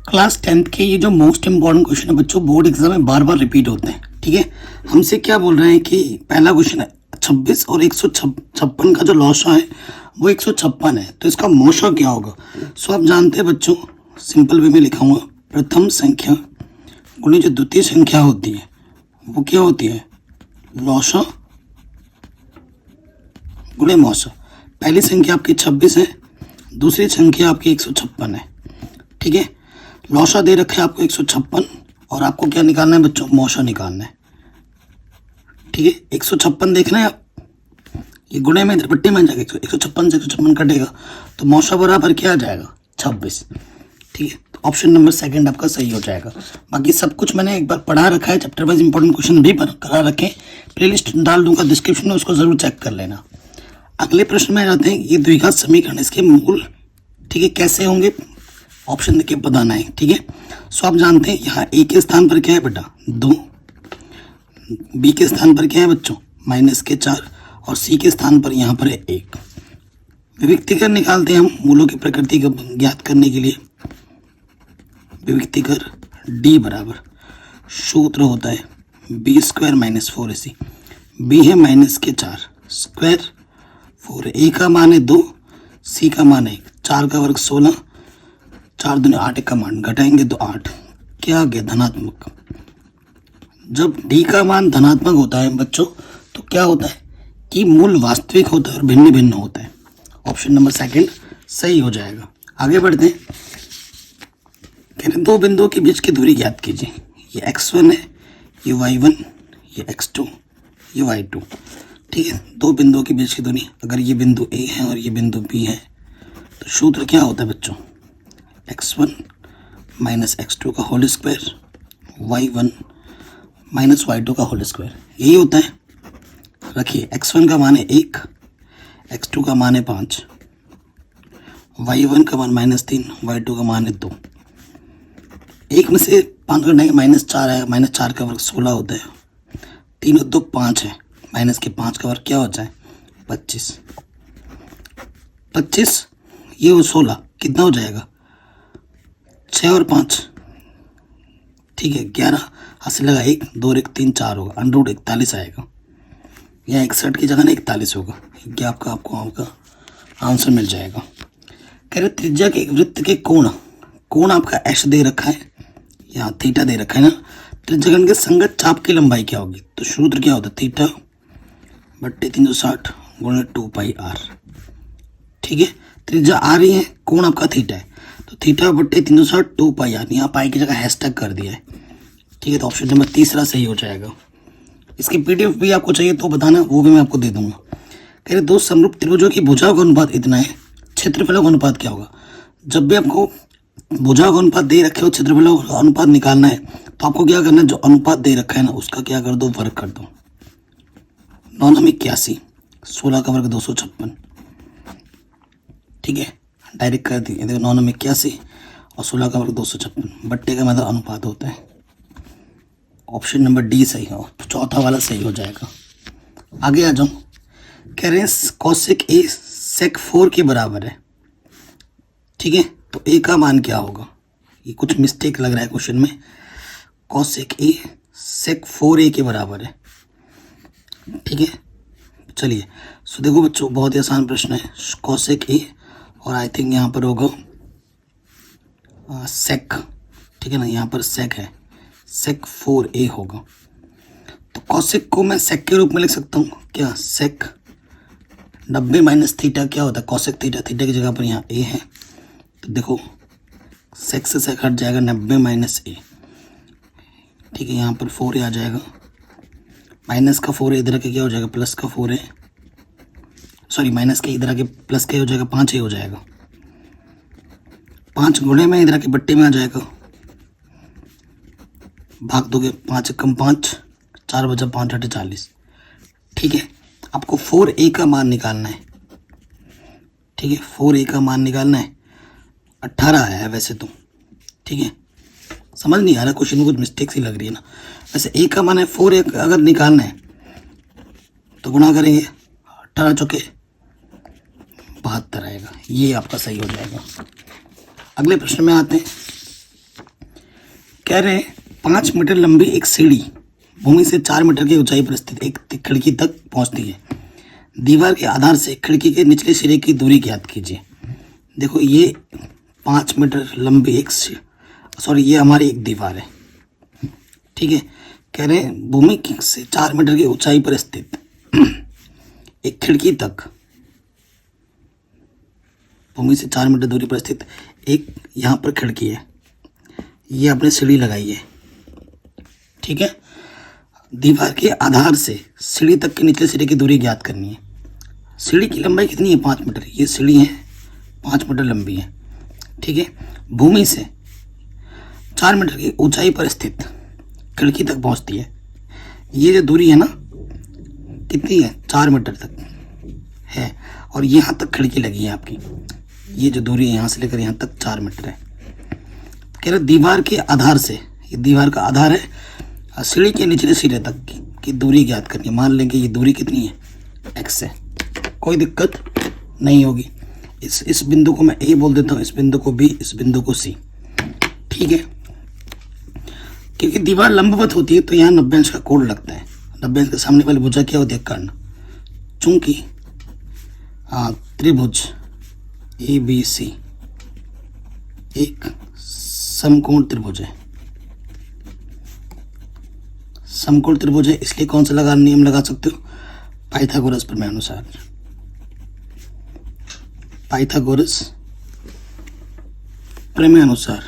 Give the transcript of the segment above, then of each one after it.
Class 10th के ये जो मोस्ट इंपॉर्टेंट क्वेश्चन है बच्चों, बोर्ड एग्जाम में बार बार रिपीट होते हैं। ठीक है, हमसे क्या बोल रहे हैं कि पहला क्वेश्चन है 26 और 156 का जो लॉसा है वो 156 है, तो इसका मोशा क्या होगा। सो आप जानते हैं बच्चों, सिंपल वे में लिखाऊंगा, प्रथम संख्या गुणे जो द्वितीय संख्या होती है वो क्या होती है, लॉसा गुणे मौसा। पहली संख्या आपकी 26 है, दूसरी संख्या आपकी 156 है। ठीक है, लौशा दे रखा है आपको 156 और आपको क्या निकालना है बच्चों, मौशा निकालना है। ठीक है, 156 देखना है आप, ये गुणे में इधर पट्टी में जाएगा, 156 से 156 कटेगा तो मौशा बराबर क्या आ जाएगा, 26। ठीक है, तो ऑप्शन नंबर सेकंड आपका सही हो जाएगा। बाकी सब कुछ मैंने एक बार पढ़ा रखा है, चैप्टर वाइज इंपॉर्टेंट क्वेश्चन भी करा रखे, प्लेलिस्ट डाल दूंगा डिस्क्रिप्शन में, उसको जरूर चेक कर लेना। अगले प्रश्न में आते हैं, ये द्विघात समीकरण, इसके मूल ठीक है कैसे होंगे, ऑप्शन देके बताना है। ठीक है, सो आप जानते हैं यहाँ ए के स्थान पर क्या है बेटा 2, बी के स्थान पर क्या है बच्चों -4 और सी के स्थान पर यहाँ पर है 1। विविक्तिकर निकालते हैं हम मूलों की प्रकृति को ज्ञात करने के लिए। विविक्तिकर डी बराबर सूत्र होता है b² - 4ac। बी है -4 स्क्वायर 4 है, ए का मान है 2, सी का मान है 4 का वर्ग 16, 4 दूनी 8 का मान घटाएंगे तो 8, क्या आ गया धनात्मक। जब डी का मान धनात्मक होता है बच्चों तो क्या होता है कि मूल वास्तविक होता है और भिन्न भिन्न होता है। ऑप्शन नंबर सेकंड सही हो जाएगा। आगे बढ़ते हैं, कह रहे दो बिंदुओं के बीच की दूरी ज्ञात कीजिए। ये x1 है, ये y1, ये x2, ये y2। ठीक है, दो बिंदुओं के बीच की दूरी, अगर ये बिंदु A है और ये बिंदु B है तो सूत्र क्या होता है बच्चों, x1 - x2 का होल स्क्वायर, y1 - y2 का होल स्क्वायर, यही होता है। रखिए x1 का मान है 1, x2 का मान है 5, y1 का मान -3, y2 का मान है 2। एक में से 5 घटाएंगे -4 है, -4 का वर्ग 16 होता है, 3 और 2 5 है, माइनस के 5 का वर्ग क्या होता है 25। 25 ये वो 16 कितना हो जाएगा 6 और 5, ठीक है 11, हासिल लगा 1 2 1 3 4 होगा, अंडर 41 आएगा, या 61 की जगह ना 41 होगा। ये आपको आंसर मिल जाएगा। कह रहे त्रिज्या के वृत्त के कोण आपका एच दे रखा है, यहाँ थीटा दे रखा है ना। त्रिज्याखंड के संगत चाप की लंबाई क्या होगी, तो सूत्र क्या होता है थीटा बट्टे 360 गुणे 2πr। ठीक है, त्रिज्या आ रही है, कोण आपका थीटा है, तो थीटा बट्टे 360 2πr, यहाँ पाई की जगह हैशटैग कर दिया है। ठीक है, तो ऑप्शन नंबर तीसरा सही हो जाएगा। इसकी पीडीएफ भी आपको चाहिए तो बताना, वो भी मैं आपको दे दूंगा। कह रहे दो समरूप त्रिभुजों की भुजाओं का अनुपात इतना है, क्षेत्रफलों का अनुपात क्या होगा। जब भी आपको भुजाओं का अनुपात दे रखे हो, क्षेत्रफलों का अनुपात निकालना है तो आपको क्या करना है, जो अनुपात दे रखा है ना उसका क्या कर दो, वर्ग कर दो। 9 81, 16 का वर्ग 256। ठीक है, डायरेक्ट कर दिए, देखो 9 81 और 16 का वर्ग 256, बट्टे का मतलब अनुपात होता है। ऑप्शन नंबर डी सही हो, चौथा वाला सही हो जाएगा। आगे आ जाओ, कह रहे हैं कौशिक ए सेक 4 के बराबर है। ठीक है, तो ए का मान क्या होगा, ये कुछ मिस्टेक लग रहा है क्वेश्चन में। कौशिक ए सेक 4a के बराबर है। ठीक है, चलिए सो देखो बच्चों, बहुत ही आसान प्रश्न है। कौशिक ए और आई थिंक यहाँ पर होगा सेक, ठीक है ना, यहाँ पर सेक है, सेक 4a होगा। तो कौशिक को मैं सेक के रूप में लिख सकता हूँ क्या, सेक 90 माइनस थीटा क्या होता है, कौशिक थीटा, थीटा की जगह पर यहाँ a है, तो देखो सेक से सेक हट जाएगा, 90 माइनस a। ठीक है, यहाँ पर 4a आ जाएगा, माइनस का 4a इधर के क्या हो जाएगा, प्लस का 4a, सॉरी माइनस के इधर के प्लस के हो जाएगा, 5a हो जाएगा, 5 गुणे में इधर के बट्टे में आ जाएगा, भाग दोगे 5 कम 5, 4 बचा 5 8 40। ठीक है, आपको 4a का मान निकालना है। ठीक है, 4a का मान निकालना है, 18 आया है वैसे तो। ठीक है, समझ नहीं आ रहा क्वेश्चन में, कुछ मिस्टेक सी लग रही है ना। वैसे a का मान है 4a अगर निकालना है तो गुणा करेंगे, 18 चौके 72 आएगा, ये आपका सही हो जाएगा। अगले प्रश्न में आते हैं, कह रहे हैं 5 मीटर लंबी एक सीढ़ी भूमि से 4 मीटर की ऊंचाई पर स्थित एक खिड़की तक पहुंचती है। दीवार के आधार से खिड़की के निचले सिरे की दूरी ज्ञात कीजिए। देखो ये 5 मीटर लंबी ये हमारी एक दीवार है, ठीक है। कह रहे हैं भूमि से 4 मीटर की ऊंचाई पर स्थित एक खिड़की तक, भूमि से 4 मीटर दूरी पर स्थित एक यहाँ पर खिड़की है, ये आपने सीढ़ी लगाई है, ठीक है। दीवार के आधार से सीढ़ी तक के निचले सिरे की दूरी ज्ञात करनी है। सीढ़ी की लंबाई कितनी है? 5 मीटर। ये सीढ़ी है 5 मीटर लंबी है, ठीक है। भूमि से 4 मीटर की ऊंचाई पर स्थित खिड़की तक पहुंचती है। ये जो दूरी है ना, कितनी है? 4 मीटर तक है, और यहाँ तक खिड़की लगी है आपकी। ये जो दूरी है यहाँ से लेकर यहाँ तक 4 मीटर है। कह रहे दीवार के आधार से, ये दीवार का आधार है, सीढ़ी के निचले सिरे तक की दूरी ज्ञात करनी है। मान लेंगे ये दूरी कितनी है? x है। कोई दिक्कत नहीं होगी। इस बिंदु को मैं A बोल देता हूँ, इस बिंदु को B, इस बिंदु को C, ठीक है। क्योंकि दीवार लंबवत होती है तो यहाँ 90 अंश का कोण लगता है। 90 अंश के सामने वाली भुजा क्या होती है? कर्ण। चूंकि त्रिभुज ABC एक समकोण त्रिभुज है, समकोण त्रिभुज है, इसलिए कौन सा नियम लगा सकते हो? पाइथागोरस प्रमेय अनुसार। पाइथागोरस प्रमेय अनुसार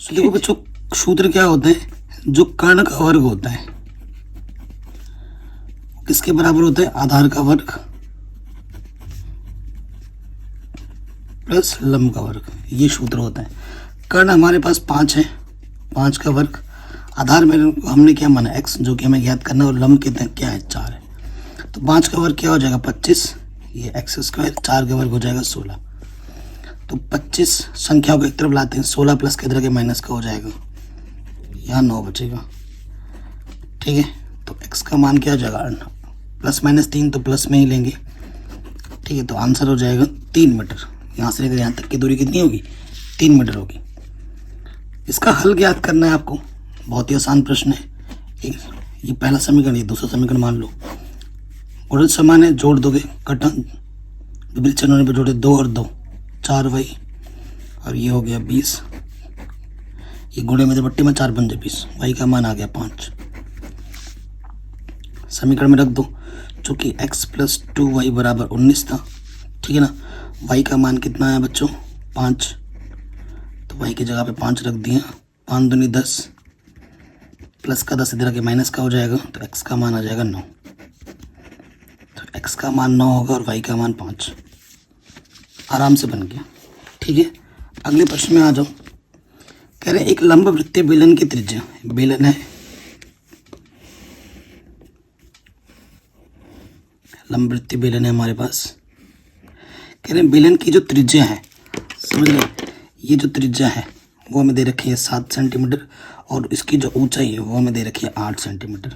देखो बच्चों, सूत्र क्या होता है? जो कर्ण का वर्ग होता है किसके बराबर होता है? आधार का वर्ग प्लस लंब का वर्ग, ये सूत्र होता है। कर्ण हमारे पास 5 है, 5 का वर्ग। आधार में हमने क्या माना? x, जो कि हमें ज्ञात करना है, और लंब कितना क्या है? 4 है। तो 5 का वर्ग क्या हो जाएगा? 25। ये x², 4 का वर्ग हो जाएगा 16। तो 25 संख्याओं को एक तरफ लाते हैं, 16 प्लस के इधर के माइनस का हो जाएगा, यहाँ 9 बचेगा, ठीक है। तो x का मान क्या हो जाएगा? प्लस माइनस 3, तो प्लस में ही लेंगे, ठीक है। तो आंसर हो जाएगा 3 मीटर। यहाँ से लेकर यहाँ तक की दूरी कितनी होगी? 3 मीटर होगी। इसका हल ज्ञात करना है आपको। बहुत ही आसान प्रश्न है। ये पहला समीकरण, ये दूसरा समीकरण मान लो। गुणज समान है, जोड़ दोगे, कटा विपरीत चिन्हों पर जोड़े, 2 और 2 4 वही, और ये हो गया 20। ये गुणे में बट्टे में 4 पंजे 20, y का मान आ गया 5। समीकरण में रख दो। चूंकि x + 2y = 19 था, ठीक है ना। y का मान कितना है बच्चों? 5। तो y की जगह पे 5 रख दिया। 5 दूनी 10, प्लस का 10 इधर के माइनस का हो जाएगा, तो x का मान आ जाएगा 9। तो x का मान 9 होगा और y का मान 5। आराम से बन गया, ठीक है। अगले प्रश्न में आ जाओ। कह रहे एक लंब वृत्तीय बेलन की त्रिज्या, बेलन है, लंब वृत्तीय बेलन है हमारे पास। कह रहे बेलन की जो त्रिज्या है, समझ लो, ये जो त्रिज्या है वो हमें दे रखी है 7 सेंटीमीटर, और इसकी जो ऊंचाई है वो हमें दे रखी है 8 सेंटीमीटर।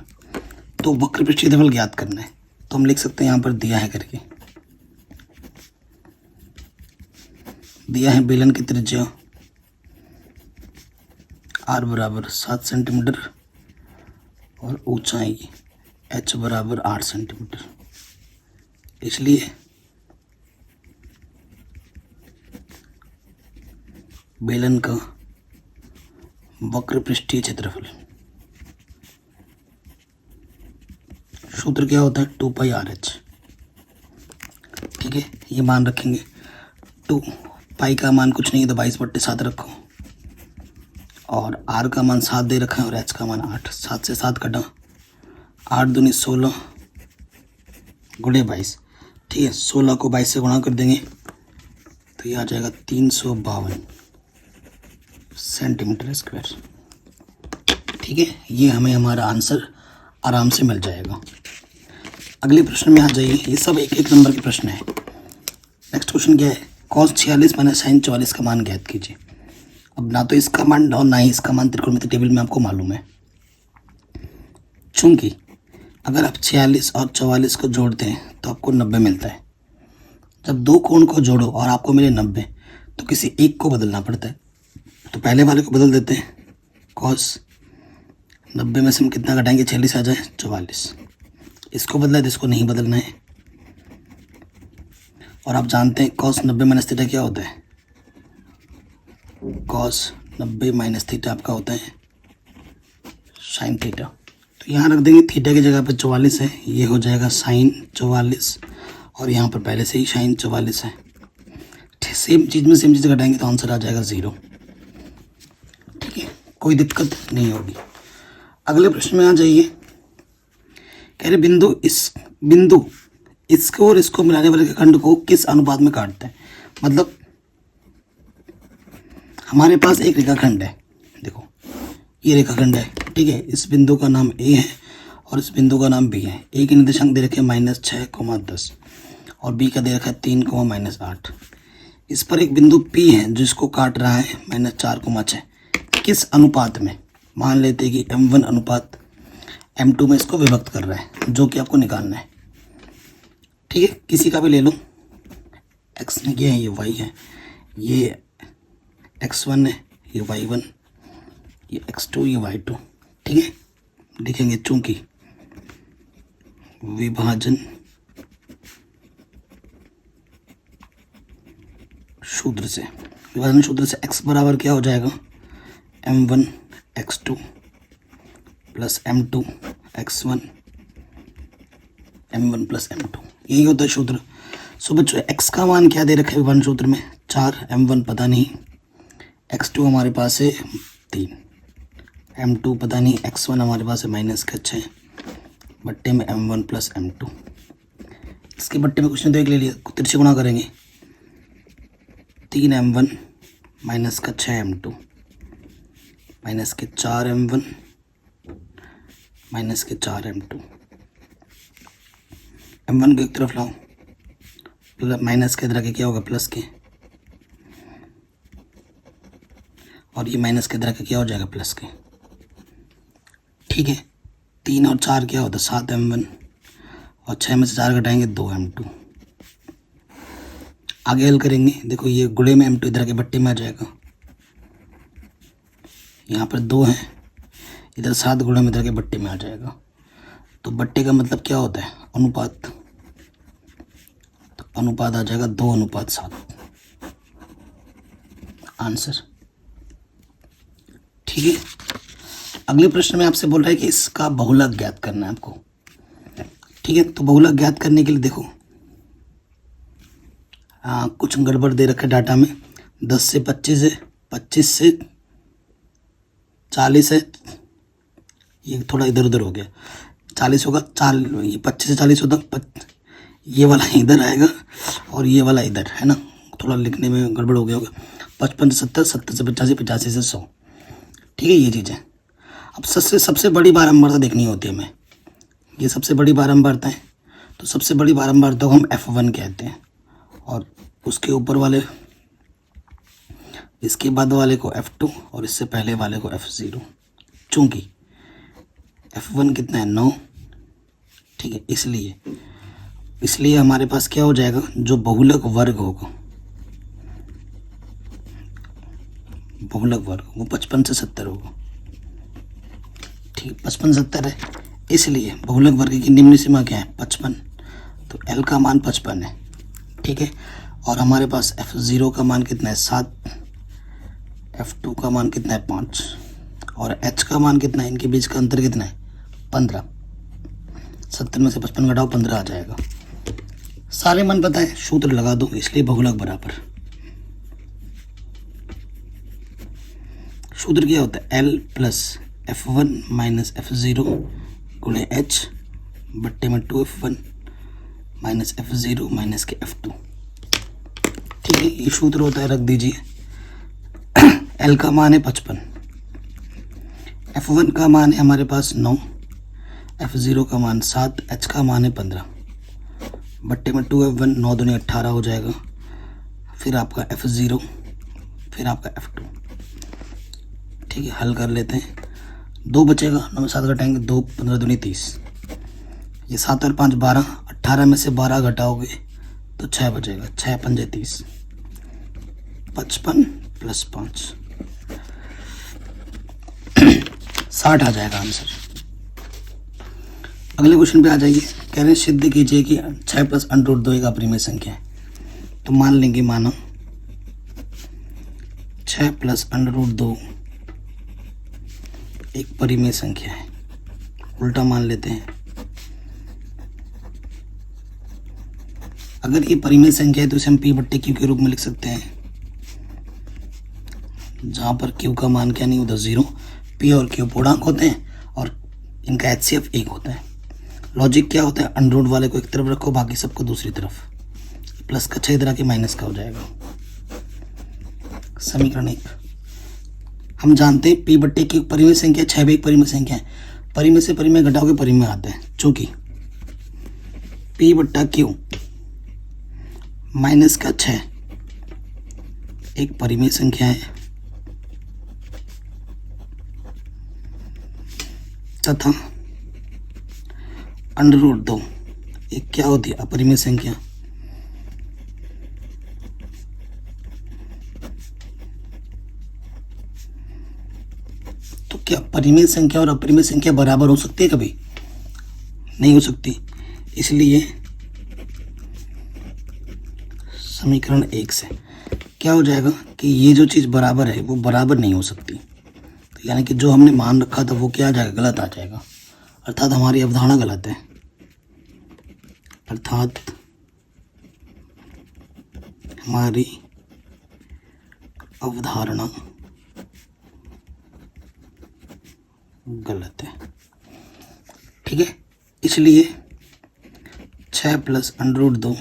तो वक्र पृष्ठ क्षेत्रफल ज्ञात करना है। तो हम लिख सकते हैं यहाँ पर दिया है करके, दिया है बेलन की त्रिज्या r = 7 सेंटीमीटर और ऊंचाई h = 8 सेंटीमीटर। इसलिए बेलन का वक्र पृष्ठीय क्षेत्रफल, सूत्र क्या होता है? 2πRh, ठीक है। ये मान रखेंगे। 2 पाई का मान कुछ नहीं है तो 22/7 रखो, और r का मान 7 दे रखा है और h का मान 8। 7 से 7 कटा, 8 दूनी 16 गुणे 22, ठीक है। 16 को 22 से गुणा कर देंगे तो ये आ जाएगा 352 सेंटीमीटर स्क्वायर, ठीक है। ये हमें हमारा आंसर आराम से मिल जाएगा। अगले प्रश्न में आ जाइए। ये सब एक एक नंबर के प्रश्न है। नेक्स्ट क्वेश्चन क्या है? cos 46 - sin 44 का मान ज्ञात कीजिए। अब ना तो इसका मान और ना ही इसका मान त्रिकोणमिति टेबल में आपको मालूम है। चूंकि अगर आप 46 और 44 को जोड़ते हैं तो आपको 90 मिलता है। जब दो कोण को जोड़ो और आपको मिले 90 तो किसी एक को बदलना पड़ता है। तो पहले वाले को बदल देते हैं, कॉस 90 में से हम कितना घटाएंगे, 46 आ जाए 44। इसको बदला है तो इसको नहीं बदलना है। और आप जानते हैं कॉस 90 माइनस थीटा क्या होता है, कॉस 90 माइनस थीटा आपका होता है साइन थीटा। तो यहाँ रख देंगे थीटा की जगह पे 44 है, ये हो जाएगा साइन 44 और यहाँ पर पहले से ही साइन 44 है। सेम चीज़ में सेम चीज़ घटाएंगे तो आंसर आ जाएगा 0। ठीक है, कोई दिक्कत नहीं होगी। अगले प्रश्न में आ जाइए। कह रहे बिंदु इसको और इसको मिलाने वाले खंड को किस अनुपात में काटते हैं। मतलब हमारे पास एक रेखाखंड है, देखो ये रेखाखंड है, ठीक है। इस बिंदु का नाम ए है और इस बिंदु का नाम बी है। ए के निर्देशांक दे रखे -6, 10 और बी का दे रखा है 3, -8। इस पर एक बिंदु पी है जिसको काट रहा है -4, 6। किस अनुपात में, मान लेते हैं कि m1 अनुपात m2 में इसको विभक्त कर रहा है, जो कि आपको निकालना है। ठीक है, किसी का भी ले लो, x ने किया है, ये y है, ये x1 है, ये y1, ये x2, ये y2। ठीक है, लिखेंगे चूंकि विभाजन सूत्र से x बराबर क्या हो जाएगा, m1 x2 plus m2 x1 m1 plus m2, यही होता है सूत्र। सो बच्चों x का मान क्या दे रखा है विभाजन सूत्र में, 4, m1 पता नहीं, x2 हमारे पास है 3, m2 पता नहीं, x1 हमारे पास है -6 बट्टे में m1 प्लस m2। इसके बट्टे में कुछ नहीं, देख ले लिया, तिरछे गुणा करेंगे, 3 m1 -6 m2 -4 m1 -4 m2। m1 को एक तरफ लाओ, माइनस के इधर के क्या होगा प्लस के, और ये माइनस के इधर के क्या हो जाएगा प्लस के। ठीक है, 3 और 4 क्या होता है 7 m1 और 6 में से 4 घटाएंगे 2 m2। आगे हल करेंगे, देखो ये गुणे में m2 इधर के बट्टे में आ जाएगा, यहाँ पर 2 है, इधर 7 गुणे में इधर के बट्टे में आ जाएगा। तो बट्टे का मतलब क्या होता है, अनुपात। तो अनुपात आ जाएगा 2:7 आंसर। ठीक है, अगले प्रश्न में आपसे बोल रहा है कि इसका बहुलक ज्ञात करना है आपको। ठीक है, तो बहुलक ज्ञात करने के लिए देखो कुछ गड़बड़ दे रखे डाटा में, 10 से 25 है, 25 से 40 है, ये थोड़ा इधर उधर हो गया, 40 होगा, ये 25 से 40 होता, ये वाला इधर आएगा और ये वाला इधर है ना, थोड़ा लिखने में गड़बड़ हो गया होगा। 55 से 70, 70 से 85, 85 से 100। ठीक है, ये चीज़ है। अब सबसे बड़ी बारंबारता देखनी होती है हमें, ये सबसे बड़ी बारंबारता है। तो सबसे बड़ी बारंबारता को हम F1 कहते हैं और उसके ऊपर वाले, इसके बाद वाले को F2 और इससे पहले वाले को F0। चूँकि F1 कितना है 9, ठीक है, इसलिए हमारे पास क्या हो जाएगा, जो बहुलक वर्ग होगा, बहुलक वर्ग वो 55 से 70 होगा। ठीक, 55 70 है, इसलिए बहुलक वर्ग की निम्न सीमा क्या है 55। तो L का मान 55 है। ठीक है, और हमारे पास F0 का मान कितना है 7, F2 का मान कितना है 5 और H का मान कितना है, इनके बीच का अंतर कितना है 15। 70 में से 55 घटाओ 15 आ जाएगा। सारे मान पता है, सूत्र लगा दो, इसलिए बहुलक बराबर सूत्र क्या होता है, L plus F1 minus F0 गुणे H बट्टे में 2F1 माइनस F0 माइनस के F2। ठीक है, ये सूत्र होता है, रख दीजिए। L का मान है 55, F1 का मान है हमारे पास 9, F0 का मान 7, H का मान है 15 बट्टे में 2F1, 9 दूनी 18 हो जाएगा, फिर आपका F0, फिर आपका F2। ठीक है, हल कर लेते हैं, 2 बचेगा, 9 में 7 घटाएंगे 2, 15 दूनी 30, ये 7 और 5 12, 18 में से 12 घटाओगे तो 6 बचेगा, 6 पंजे 30, 55 प्लस 5 60 आ जाएगा आंसर। अगले क्वेश्चन पे आ जाइए। कह रहे हैं सिद्ध कीजिए कि 6 प्लस अंडर रूट 2 एक अपरिमेय संख्या है। तो मान लेंगे, मानो 6 प्लस अंडर रूट 2 एक परिमेय संख्या है। उल्टा मान लेते हैं। अगर ये परिमेय संख्या है तो इसे हम p बट्टे q के रूप में लिख सकते हैं, जहां पर q का मान क्या नहीं होता, 0। p और q पूर्णांक होते हैं और इनका HCF 1 होता है। लॉजिक क्या होता है, अंडर रूट वाले को एक तरफ रखो, बाकी सबको दूसरी तरफ। प्लस का 6 इधर आके माइनस का हो जाएगा। समीकरण 1 हम जानते हैं p बट्टे q परिमेय संख्या, 6 भी एक परिमेय संख्या है। परिमेय से परिमेय घटाओगे परिमेय आता है, चूंकि p बट्टा q माइनस का 6 एक परिमेय संख्या है तथा अंडर रूट 2 एक क्या होती है, अपरिमेय संख्या। तो क्या परिमेय संख्या और अपरिमेय संख्या बराबर हो सकती है? कभी नहीं हो सकती। इसलिए समीकरण 1 से क्या हो जाएगा कि ये जो चीज़ बराबर है वो बराबर नहीं हो सकती। तो यानी कि जो हमने मान रखा था वो क्या आ जाएगा, गलत आ जाएगा। अर्थात हमारी अवधारणा गलत है, अर्थात हमारी अवधारणा गलत है। ठीक है, इसलिए 6 प्लस अंडर रूट 2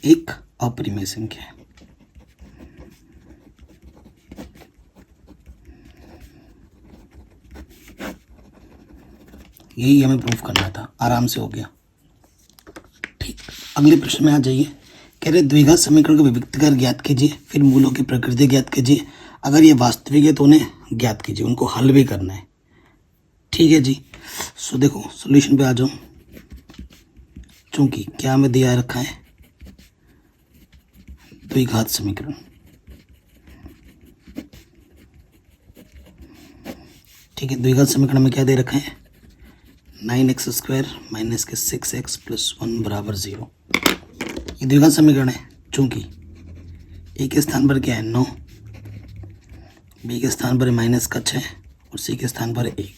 एक अपरिमेय संख्या है। यही हमें प्रूफ करना था, आराम से हो गया। ठीक, अगले प्रश्न में आ जाइए। कह रहे द्विघात समीकरण को विभक्त कर ज्ञात कीजिए, फिर मूलों की प्रकृति ज्ञात कीजिए। अगर ये वास्तविक है तो उन्हें ज्ञात कीजिए, उनको हल भी करना है। ठीक है जी। सो देखो सॉल्यूशन पे आ जाओ। चूंकि क्या हमें दिया रखा है, द्विघात समीकरण। ठीक है, द्विघात समीकरण में क्या दे रखा है, 9x² माइनस के 6x प्लस 1 बराबर 0। ये द्विघात समीकरण है। चूंकि ए के स्थान पर क्या है 9, बी के स्थान पर माइनस का 6 और सी के स्थान पर 1।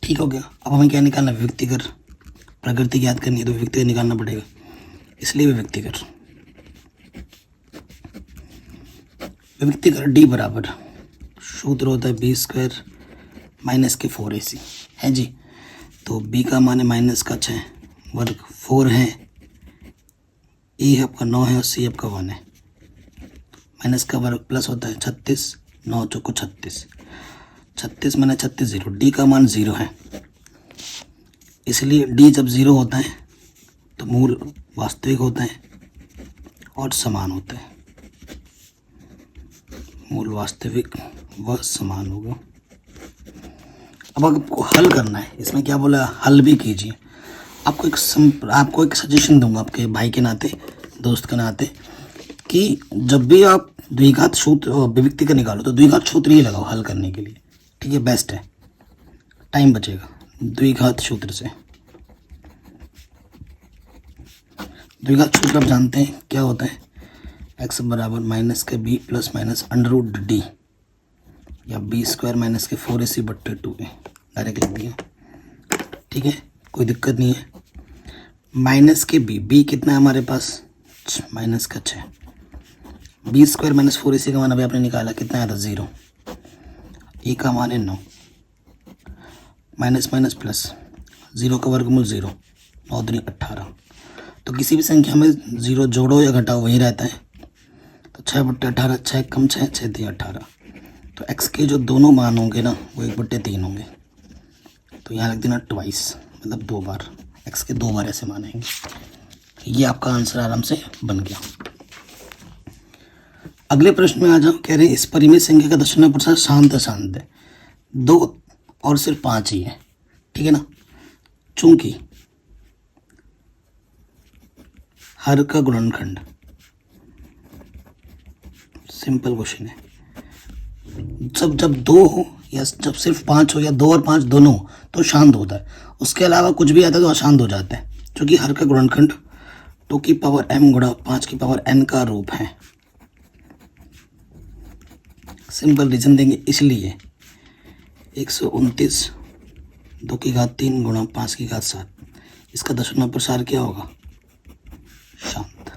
ठीक हो गया। अब हमें क्या निकालना है, विभक्तिकर। प्रकृति ज्ञात करनी है तो विभक्तिकर निकालना पड़ेगा, इसलिए विभक्तिकर। विभक्तिकर डी बराबर सूत्र होता है b² माइनस के 4ac है जी। तो b का मान है माइनस का 6 वर्ग 4 है, e आपका 9 है और c आपका 1 है। माइनस का वर्ग प्लस होता है 36, 9 चौको 36, 36 माइनस 36 0। d का मान 0 है, इसलिए d जब 0 होता है तो मूल वास्तविक होता है और समान होता है। मूल वास्तविक व समान होगा। अब आपको हल करना है, इसमें क्या बोला, हल भी कीजिए। आपको एक सजेशन दूंगा आपके भाई के नाते, दोस्त के नाते, कि जब भी आप द्विघात सूत्र विभक्ति का निकालो तो द्विघात सूत्र ही लगाओ हल करने के लिए। ठीक है, बेस्ट है, टाइम बचेगा। द्विघात सूत्र से, द्विघात सूत्र आप जानते हैं क्या होता है, x बराबर माइनस के b plus minus under root D या b² माइनस के 4ac बट्टे 2a डायरेक्ट लिख दिया। ठीक है, कोई दिक्कत नहीं है। माइनस के b कितना है हमारे पास, माइनस का 6। b² माइनस 4ac का मान अभी आपने निकाला, कितना आया था 0। ए का मान है 9, माइनस माइनस प्लस, 0 का वर्गमूल 0, 9 दूनी 18। तो किसी भी संख्या में 0 जोड़ो या घटाओ वही रहता है। तो 6 बट्टे 18, 6 कम 6, 6 दिया 18। तो x के जो दोनों मान होंगे ना वो 1/3 होंगे। तो यहाँ रख देना ट्वाइस, मतलब 2 बार, x के 2 बार ऐसे मान आएंगे। ये आपका आंसर आराम से बन गया। अगले प्रश्न में आ जाओ। कह रहे हैं इस परिमेय संख्या का दशमलव प्रतिशत शांत है, 2 और सिर्फ 5 ही है। ठीक है ना, चूंकि हर का गुणनखंड। सिंपल क्वेश्चन है। जब दो हो या जब सिर्फ 5 हो या 2 और 5 दोनों हो तो शांत होता है, उसके अलावा कुछ भी आता है तो अशांत हो जाता है, क्योंकि हर का गुणनखंड 2 की पावर m गुणा 5 की पावर n का रूप है। सिंपल रीजन देंगे, इसलिए 129 2 की घात 3 गुणा 5 की घात 7, इसका दशमलव प्रसार क्या होगा? शांत।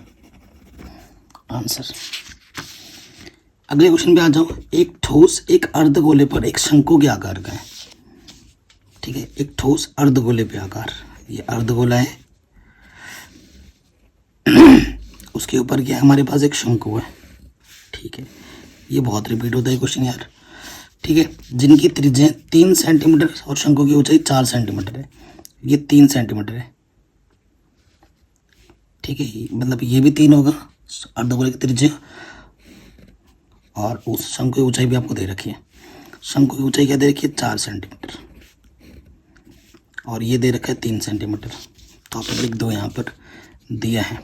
आंसर। अगले क्वेश्चन पे आ जाओ। एक ठोस एक अर्धगोले पर एक शंकु के आकार का है, ठीक है, एक ठोस अर्धगोले पे आकार, ये अर्धगोला है, उसके ऊपर क्या है हमारे पास? एक शंकु है, ठीक है। ये बहुत रिपीट होता है क्वेश्चन यार, ठीक है। जिनकी त्रिज्या 3 सेंटीमीटर और शंकु की ऊंचाई 4 सेंटीमीटर है, ये 3 सेंटीमीटर है, ठीक है, मतलब ये भी 3 होगा अर्धगोले की त्रिज्या, और उस शंकु की ऊंचाई भी आपको दे रखी है। शंकु की ऊंचाई क्या दे रखी है? 4 सेंटीमीटर, और ये दे रखा है 3 सेंटीमीटर, तो आप लिख दो, यहाँ पर दिया है।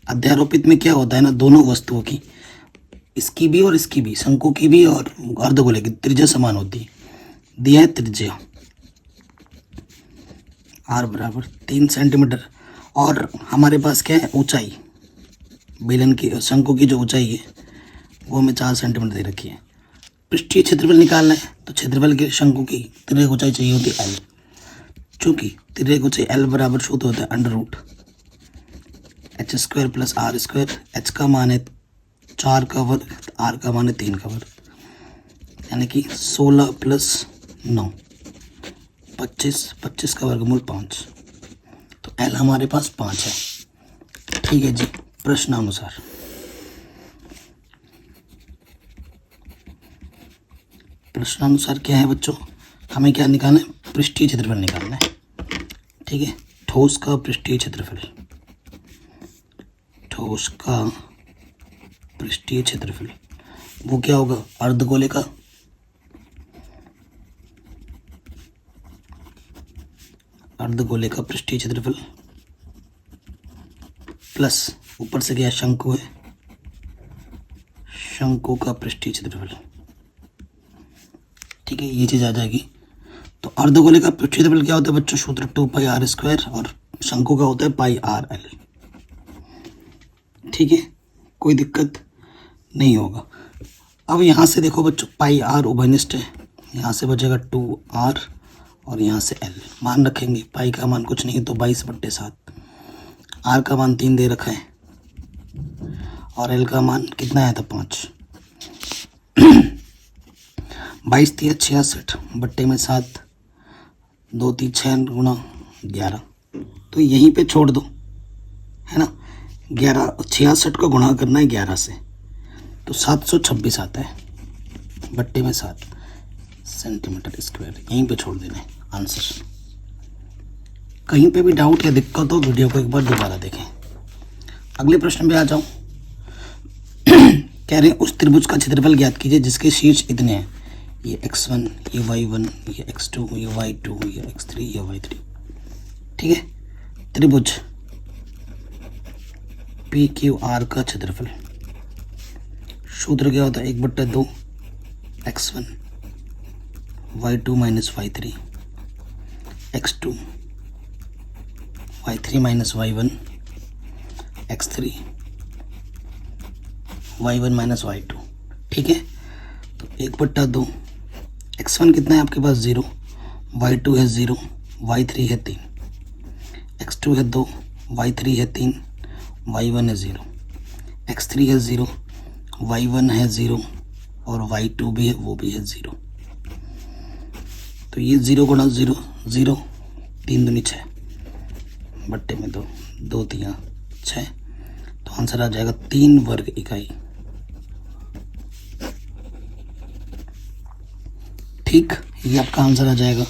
अध्यारोपित में क्या होता है ना, दोनों वस्तुओं की, इसकी भी और इसकी भी, शंकु की भी और अर्धगोले की त्रिज्या समान होती है। दिया है त्रिज्या r बराबर 3 सेंटीमीटर, और हमारे पास क्या है? ऊंचाई, बेलन की शंकु की जो ऊंचाई है वो हमें 4 सेंटीमीटर दे रखी है। पृष्ठीय क्षेत्रफल निकालना है, तो क्षेत्रफल के शंकु की तिर्यक ऊंचाई चाहिए होती है l, चूँकि तिर्यक ऊंचाई l बराबर शुद्ध होता है under root h² plus r²। h का मान है 4 का वर्ग, r का मान है 3 का वर्ग, यानी कि 16 प्लस 9 25 का वर्गमूल 5, तो l हमारे पास 5 है, ठीक है जी। प्रश्नानुसार प्रश्नानुसार क्या है बच्चों? हमें क्या निकालना है? पृष्ठीय क्षेत्रफल निकालना है, ठीक है। ठोस का पृष्ठीय क्षेत्रफल, ठोस का पृष्ठीय क्षेत्रफल वो क्या होगा? अर्धगोले का पृष्ठीय क्षेत्रफल प्लस ऊपर से क्या? शंकु है, शंकु का पृष्ठीय क्षेत्रफल, ठीक है, ये चीज़ आ जाएगी। तो अर्धगोले का पृष्ठीय क्षेत्रफल क्या होता है बच्चों? सूत्र 2πr², और शंकु का होता है πrl, ठीक है, कोई दिक्कत नहीं होगा। अब यहाँ से देखो बच्चों, πr उभयनिष्ठ है, यहाँ से बचेगा 2r और यहाँ से l, मान रखेंगे। पाई का मान कुछ नहीं है तो 22/7, r का मान 3 दे रखा है, और l का मान कितना आया था? 5। 22 3 66 बट्टे में 7, 2 3 6 गुणा 11, तो यहीं पे छोड़ दो, है ना। 66 को गुणा करना है 11 से, तो 726 आता है, बट्टे में 7 सेंटीमीटर स्क्वायर, यहीं पे छोड़ देना है आंसर। कहीं पे भी डाउट या दिक्कत हो, वीडियो को एक बार दोबारा देखें। अगले प्रश्न पे आ जाओ। कह रहे हैं उस त्रिभुज का क्षेत्रफल ज्ञात कीजिए जिसके शीर्ष इतने हैं, ये x1, ये y1, ये x2, ये y2, ये x3, ये y3, ठीक है। त्रिभुज PQR का क्षेत्रफल, सूत्र क्या होता है? 1/2 x1 y2 minus y3, x2 y3 minus y1, x3 y1 minus y2, ठीक है। तो 1/2 x1 कितना है आपके पास? 0, y2 है 0, y3 है 3, x2 है 2, y3 है 3, y1 है 0, x3 है 0, y1 है 0, और y2 भी है, वो भी है 0। तो ये 0 गुणा 0 0, 3 दूनी 6, बट्टे में 2, 2 3 6, तो आंसर आ जाएगा 3 वर्ग इकाई, ठीक, ये आपका आंसर आ जाएगा।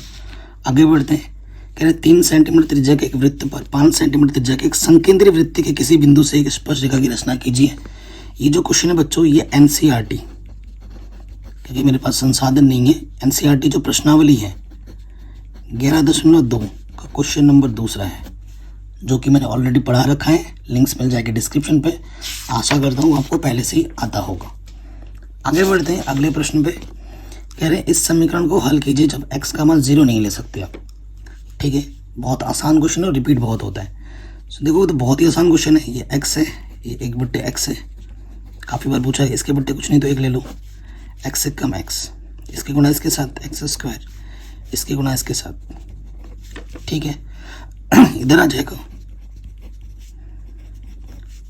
आगे बढ़ते हैं। कह रहे 3 सेंटीमीटर त्रिज्या के एक वृत्त पर 5 सेंटीमीटर त्रिज्या के एक संकेंद्रीय वृत्त के किसी बिंदु से एक स्पर्श रेखा की रचना कीजिए। ये जो क्वेश्चन है बच्चों, ये एनसीईआरटी, क्योंकि मेरे पास संसाधन नहीं है, एनसीईआरटी जो प्रश्नावली है 11.2 का क्वेश्चन नंबर दूसरा है, जो कि मैंने ऑलरेडी पढ़ा रखा है, लिंक्स मिल जाएगी डिस्क्रिप्शन पे। आशा करता हूँ आपको पहले से ही आता होगा। आगे बढ़ते हैं अगले प्रश्न पे। कह रहे हैं इस समीकरण को हल कीजिए जब x का मान 0 नहीं ले सकते आप। ठीक है, बहुत आसान क्वेश्चन है और रिपीट बहुत होता है। तो देखो तो बहुत ही आसान क्वेश्चन है। ये x है, ये 1/x है, काफ़ी बार पूछा है। इसके बट्टे कुछ नहीं तो 1 ले लो, x से कम x, इसके गुणा इसके साथ x², इसके गुणा इसके साथ। ठीक है, इधर आ जाएगा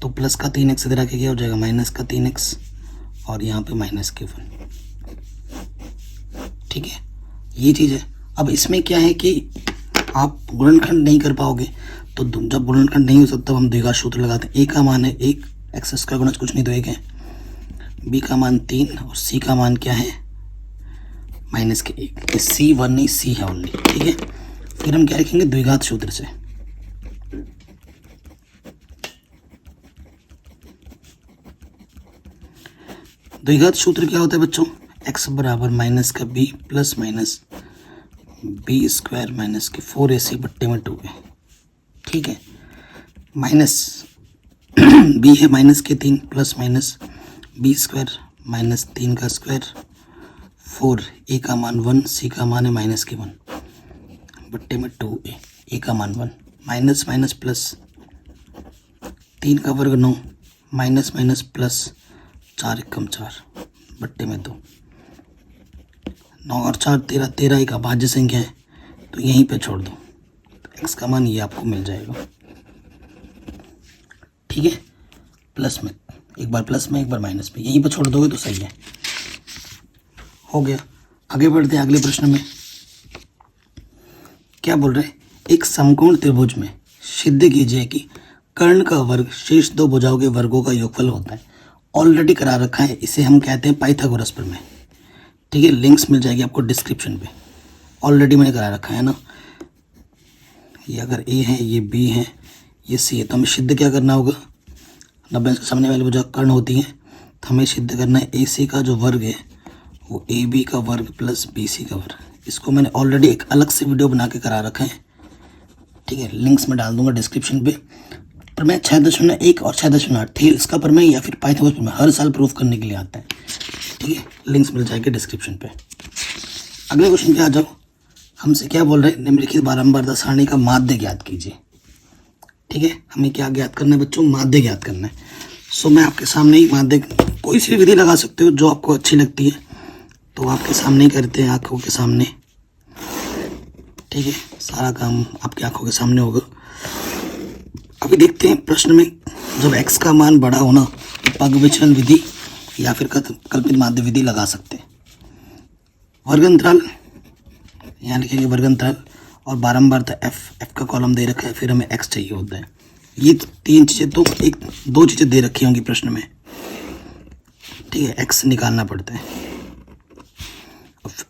तो प्लस का 3x इधर आके क्या हो जाएगा, माइनस का 3x, और यहाँ पे माइनस के 1। ठीक है, ये चीज़ है। अब इसमें क्या है कि आप गुणनखंड नहीं कर पाओगे, तो जब गुणनखंड नहीं हो सकता तब हम द्विघात सूत्र लगाते हैं। a का मान है 1, x² गुणज कुछ नहीं तो 1 है, b का मान 3 और c का मान क्या है, माइनस के 1। c 1 नहीं, c है ओनली। ठीक है, फिर हम क्या लिखेंगे, द्विघात सूत्र से। द्विघात सूत्र क्या होता है बच्चों, x बराबर माइनस का b plus minus b² minus के 4ac बट्टे में 2a। ठीक है, माइनस b है माइनस के 3 प्लस माइनस b² माइनस 3 का स्क्वायर 4, a का मान 1, c का मान है माइनस के 1 बट्टे में 2a, a का मान 1, माइनस माइनस प्लस 3 का वर्ग 9, माइनस माइनस प्लस 4 एकम 4 बट्टे में 2। 9 और 4 13, 13 एक अभाज्य संख्या है तो यहीं पे छोड़ दो, तो x का मान ये आपको मिल जाएगा। ठीक है, प्लस में एक बार प्लस में एक बार माइनस में, यहीं पे छोड़ दोगे तो सही है। हो गया, आगे बढ़ते हैं अगले प्रश्न में। क्या बोल रहे हैं, एक समकोण त्रिभुज में सिद्ध कीजिए कि कर्ण का वर्ग शेष दो भुजाओं के वर्गों का योगफल होता है। ऑलरेडी करा रखा है, इसे हम कहते हैं पाइथागोरस प्रमेय। ठीक है, लिंक्स मिल जाएगी आपको डिस्क्रिप्शन पे, ऑलरेडी मैंने करा रखा है ना। ये अगर a है, ये b है, ये c है, तो हमें सिद्ध क्या करना होगा, 90 के सामने वाली भुजा कर्ण होती है, तो हमें सिद्ध करना है ac का जो वर्ग है वो ab का वर्ग प्लस bc का वर्ग। इसको मैंने ऑलरेडी एक अलग से वीडियो बना के करा रखा है। ठीक है, लिंक्स में डाल दूंगा डिस्क्रिप्शन पे। प्रमेय 6.1 और 6.8 थेल्स का प्रमेय या फिर पाइथागोरस प्रमेय हर साल प्रूफ करने के लिए आता है। ठीक है, लिंक्स मिल जाएंगे डिस्क्रिप्शन पे। अगले क्वेश्चन पे आ जाओ। हमसे क्या बोल रहे हैं, निम्नलिखित बारंबारता सारणी का माध्य ज्ञात कीजिए। ठीक है, हमें क्या ज्ञात करना है बच्चों, माध्य ज्ञात करना है। सो मैं आपके सामने ही माध्य, कोई सी विधि लगा सकते हो जो आपको अच्छी लगती है, तो आपके सामने ही करते हैं, आंखों के सामने। ठीक है, सारा काम आपकी आंखों के सामने होगा। अभी देखते हैं प्रश्न में, जब x का मान बड़ा होना तो पग विचलन विधि या फिर कल्पित माध्य विधि लगा सकते हैं। वर्ग अंतराल यहाँ लिखेंगे, वर्ग अंतराल, और बारंबारता f का कॉलम दे रखा है, फिर हमें x चाहिए होता है। ये तीन चीज़ें तो दो चीज़ें दे रखी होंगी प्रश्न में। ठीक है, x निकालना पड़ता है।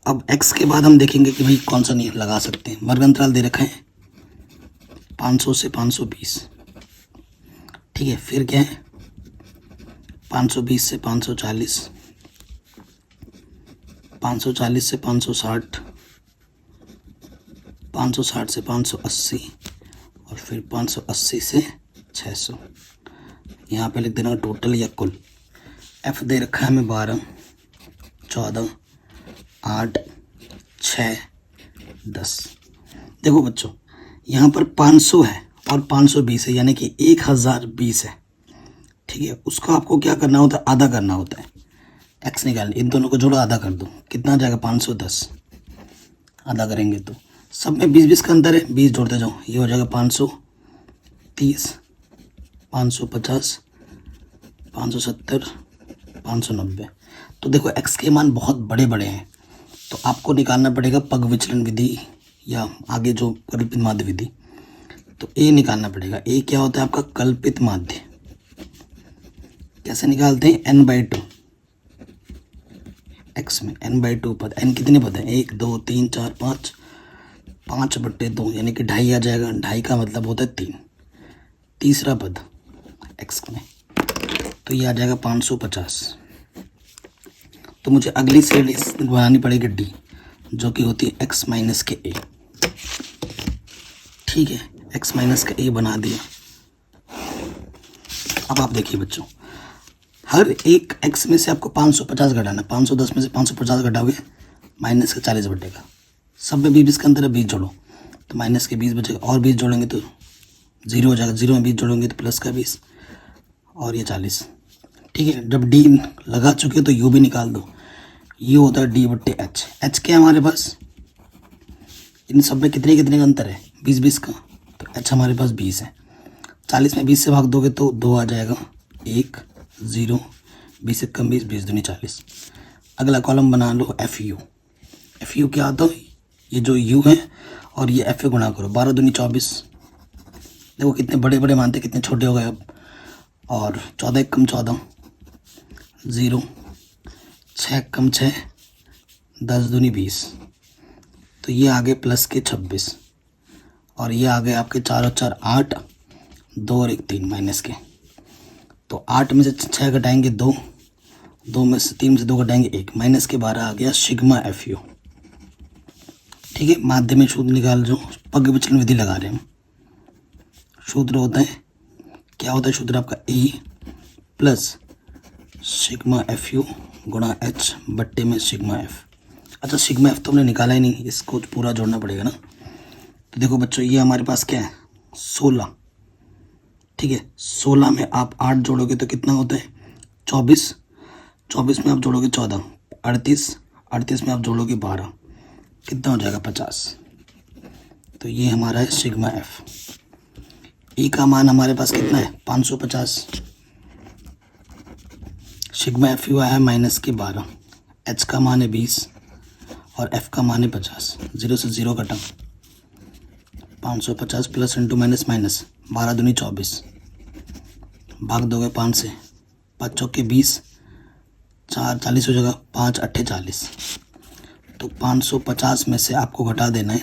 अब x के बाद हम देखेंगे कि भाई कौन सा नहीं लगा सकते हैं। वर्ग अंतराल दे रखा है 500 से 520। ठीक है, फिर क्या है 520 से 540, 540 से 560, 560 से 580 और फिर 580 से 600। यहाँ पे लिख देना टोटल या कुल। f दे रखा है हमें 12, 14, 8, 6, 10। देखो बच्चों, यहाँ पर 500 है और 520 है, यानी कि 1020 है। ठीक है, उसको आपको क्या करना होता है, आधा करना होता है। x निकाल, इन दोनों को जोड़ो, आधा कर दो, कितना जाएगा 510। आधा करेंगे तो सब में 20-20 का अंतर है, 20 जोड़ते जाओ, ये हो जाएगा 530, 550, 570, 590। तो देखो x के मान बहुत बड़े बड़े हैं, तो आपको निकालना पड़ेगा पग विचलन विधि या आगे जो कल्पित माध्य विधि। तो a निकालना पड़ेगा। a क्या होता है आपका, कल्पित माध्य। कैसे निकालते हैं, n/2। x में n/2 पद, n कितने पद हैं, 1 2 3 4 5, 5/2 यानी कि 2.5 आ जाएगा। 2.5 का मतलब होता है 3। तीसरा पद x में, तो ये आ जाएगा 550। तो मुझे अगली श्रेणी बनानी पड़ेगी d, जो कि होती है x माइनस के a। ठीक है, x माइनस का a बना दिया। अब आप देखिए बच्चों, हर एक x में से आपको 550 घटाना, 510 में से 550 घटाओगे माइनस का 40 बटेगा। सब में 20 का अंतर है, 20 जोड़ो तो माइनस के 20 बचेगा, और 20 जोड़ेंगे तो 0 हो जाएगा, 0 में 20 जोड़ेंगे तो प्लस का 20 और ये 40। ठीक है, जब d लगा चुके तो u भी निकाल दो। ये होता है d बट्टे h। h क्या है हमारे पास, इन सब में कितने कितने का अंतर है, 20 का, तो h हमारे पास 20 है। 40 में 20 से भाग दोगे तो 2 आ जाएगा, 1 0, 20 से कम 20, 20 दूनी 40। अगला कॉलम बना लो FU। FU क्या आता है, ये जो U है और ये F गुणा करो, 12 दूनी 24। देखो कितने बड़े बड़े मानते कितने छोटे हो गए अब, और 14 कम 14 0, 6 कम 6, 10 दूनी 20, तो ये आ गए प्लस के 26, और ये आ गए आपके 4 और 4 8, 2 और 1 3 माइनस के। तो 8 में से 6 घटाएंगे 2, 2 में से 3 से 2 घटाएंगे 1, माइनस के 12 आ गया सिग्मा FU। ठीक है, माध्यमिक सूत्र निकाल जो पग विचलन विधि लगा रहे हैं हम। सूत्र होता है, क्या होता है सूत्र आपका, E प्लस सिग्मा FU गुणा H बट्टे में सिग्मा F। अच्छा, सिग्मा F तो हमने निकाला ही नहीं, इसको पूरा जोड़ना पड़ेगा ना। तो देखो बच्चों, ये हमारे पास क्या है, 16। ठीक है, 16 में आप 8 जोड़ोगे तो कितना होता है, 24, 24 में आप जोड़ोगे 14, 38, 38 में आप जोड़ोगे 12, कितना हो जाएगा 50। तो ये हमारा है सिग्मा F। E का मान हमारे पास कितना है, 550। सिग्मा FU आया है माइनस के 12, H का मान है 20 और F का मान है 50। 0 से 0 कटा, 550 प्लस इंटू माइनस माइनस, 12 दूनी 24, भाग दोगे 5 से, 5 चौके 20, 4 40 हो जाएगा, 5 अट्ठे 40। तो 550 में से आपको घटा देना है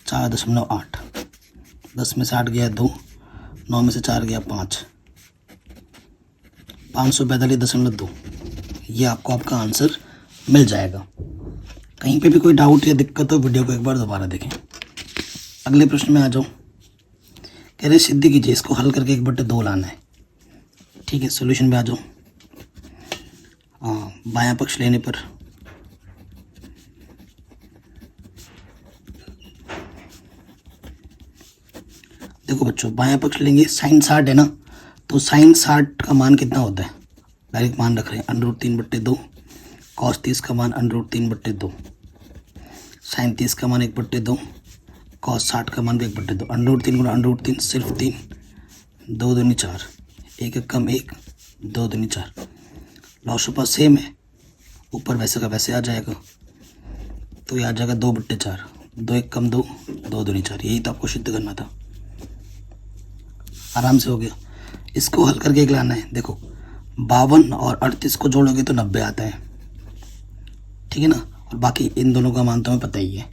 4.8, 10 में से 8 गया 2, 9 में से 4 गया 5, 545.2। ये आपको आपका आंसर मिल जाएगा। कहीं पे भी कोई डाउट या दिक्कत हो वीडियो को एक बार दोबारा देखें। अगले प्रश्न में आ जाओ। कह रहे सिद्धि कीजिए, इसको हल करके 1/2 लाना है। ठीक है, सॉल्यूशन में आ जाओ। बायां पक्ष लेने पर देखो बच्चों, बायां पक्ष लेंगे, साइन 60 है ना, तो साइन 60 का मान कितना होता है, डायरेक्ट मान रख रहे हैं, √3/2, कॉस 30 का मान √3/2, साइन 30 का मान 1/2, कॉस 60 का मान 1/2, √3 गुणा √3 सिर्फ 3, 2 दूनी 4, 1 कम 1, 2 दूनी 4। लॉस ऊपर सेम है, ऊपर वैसे का वैसे आ जाएगा, तो ये आ जाएगा 2/4, 2 1 कम 2, 2 दूनी 4। यही तो आपको सिद्ध करना था, आराम से हो गया। इसको हल करके एक लाना है। देखो 52 और 38 को जोड़ोगे तो 90 आता है, ठीक है ना, और बाकी इन दोनों का मान तो हमें पता ही है।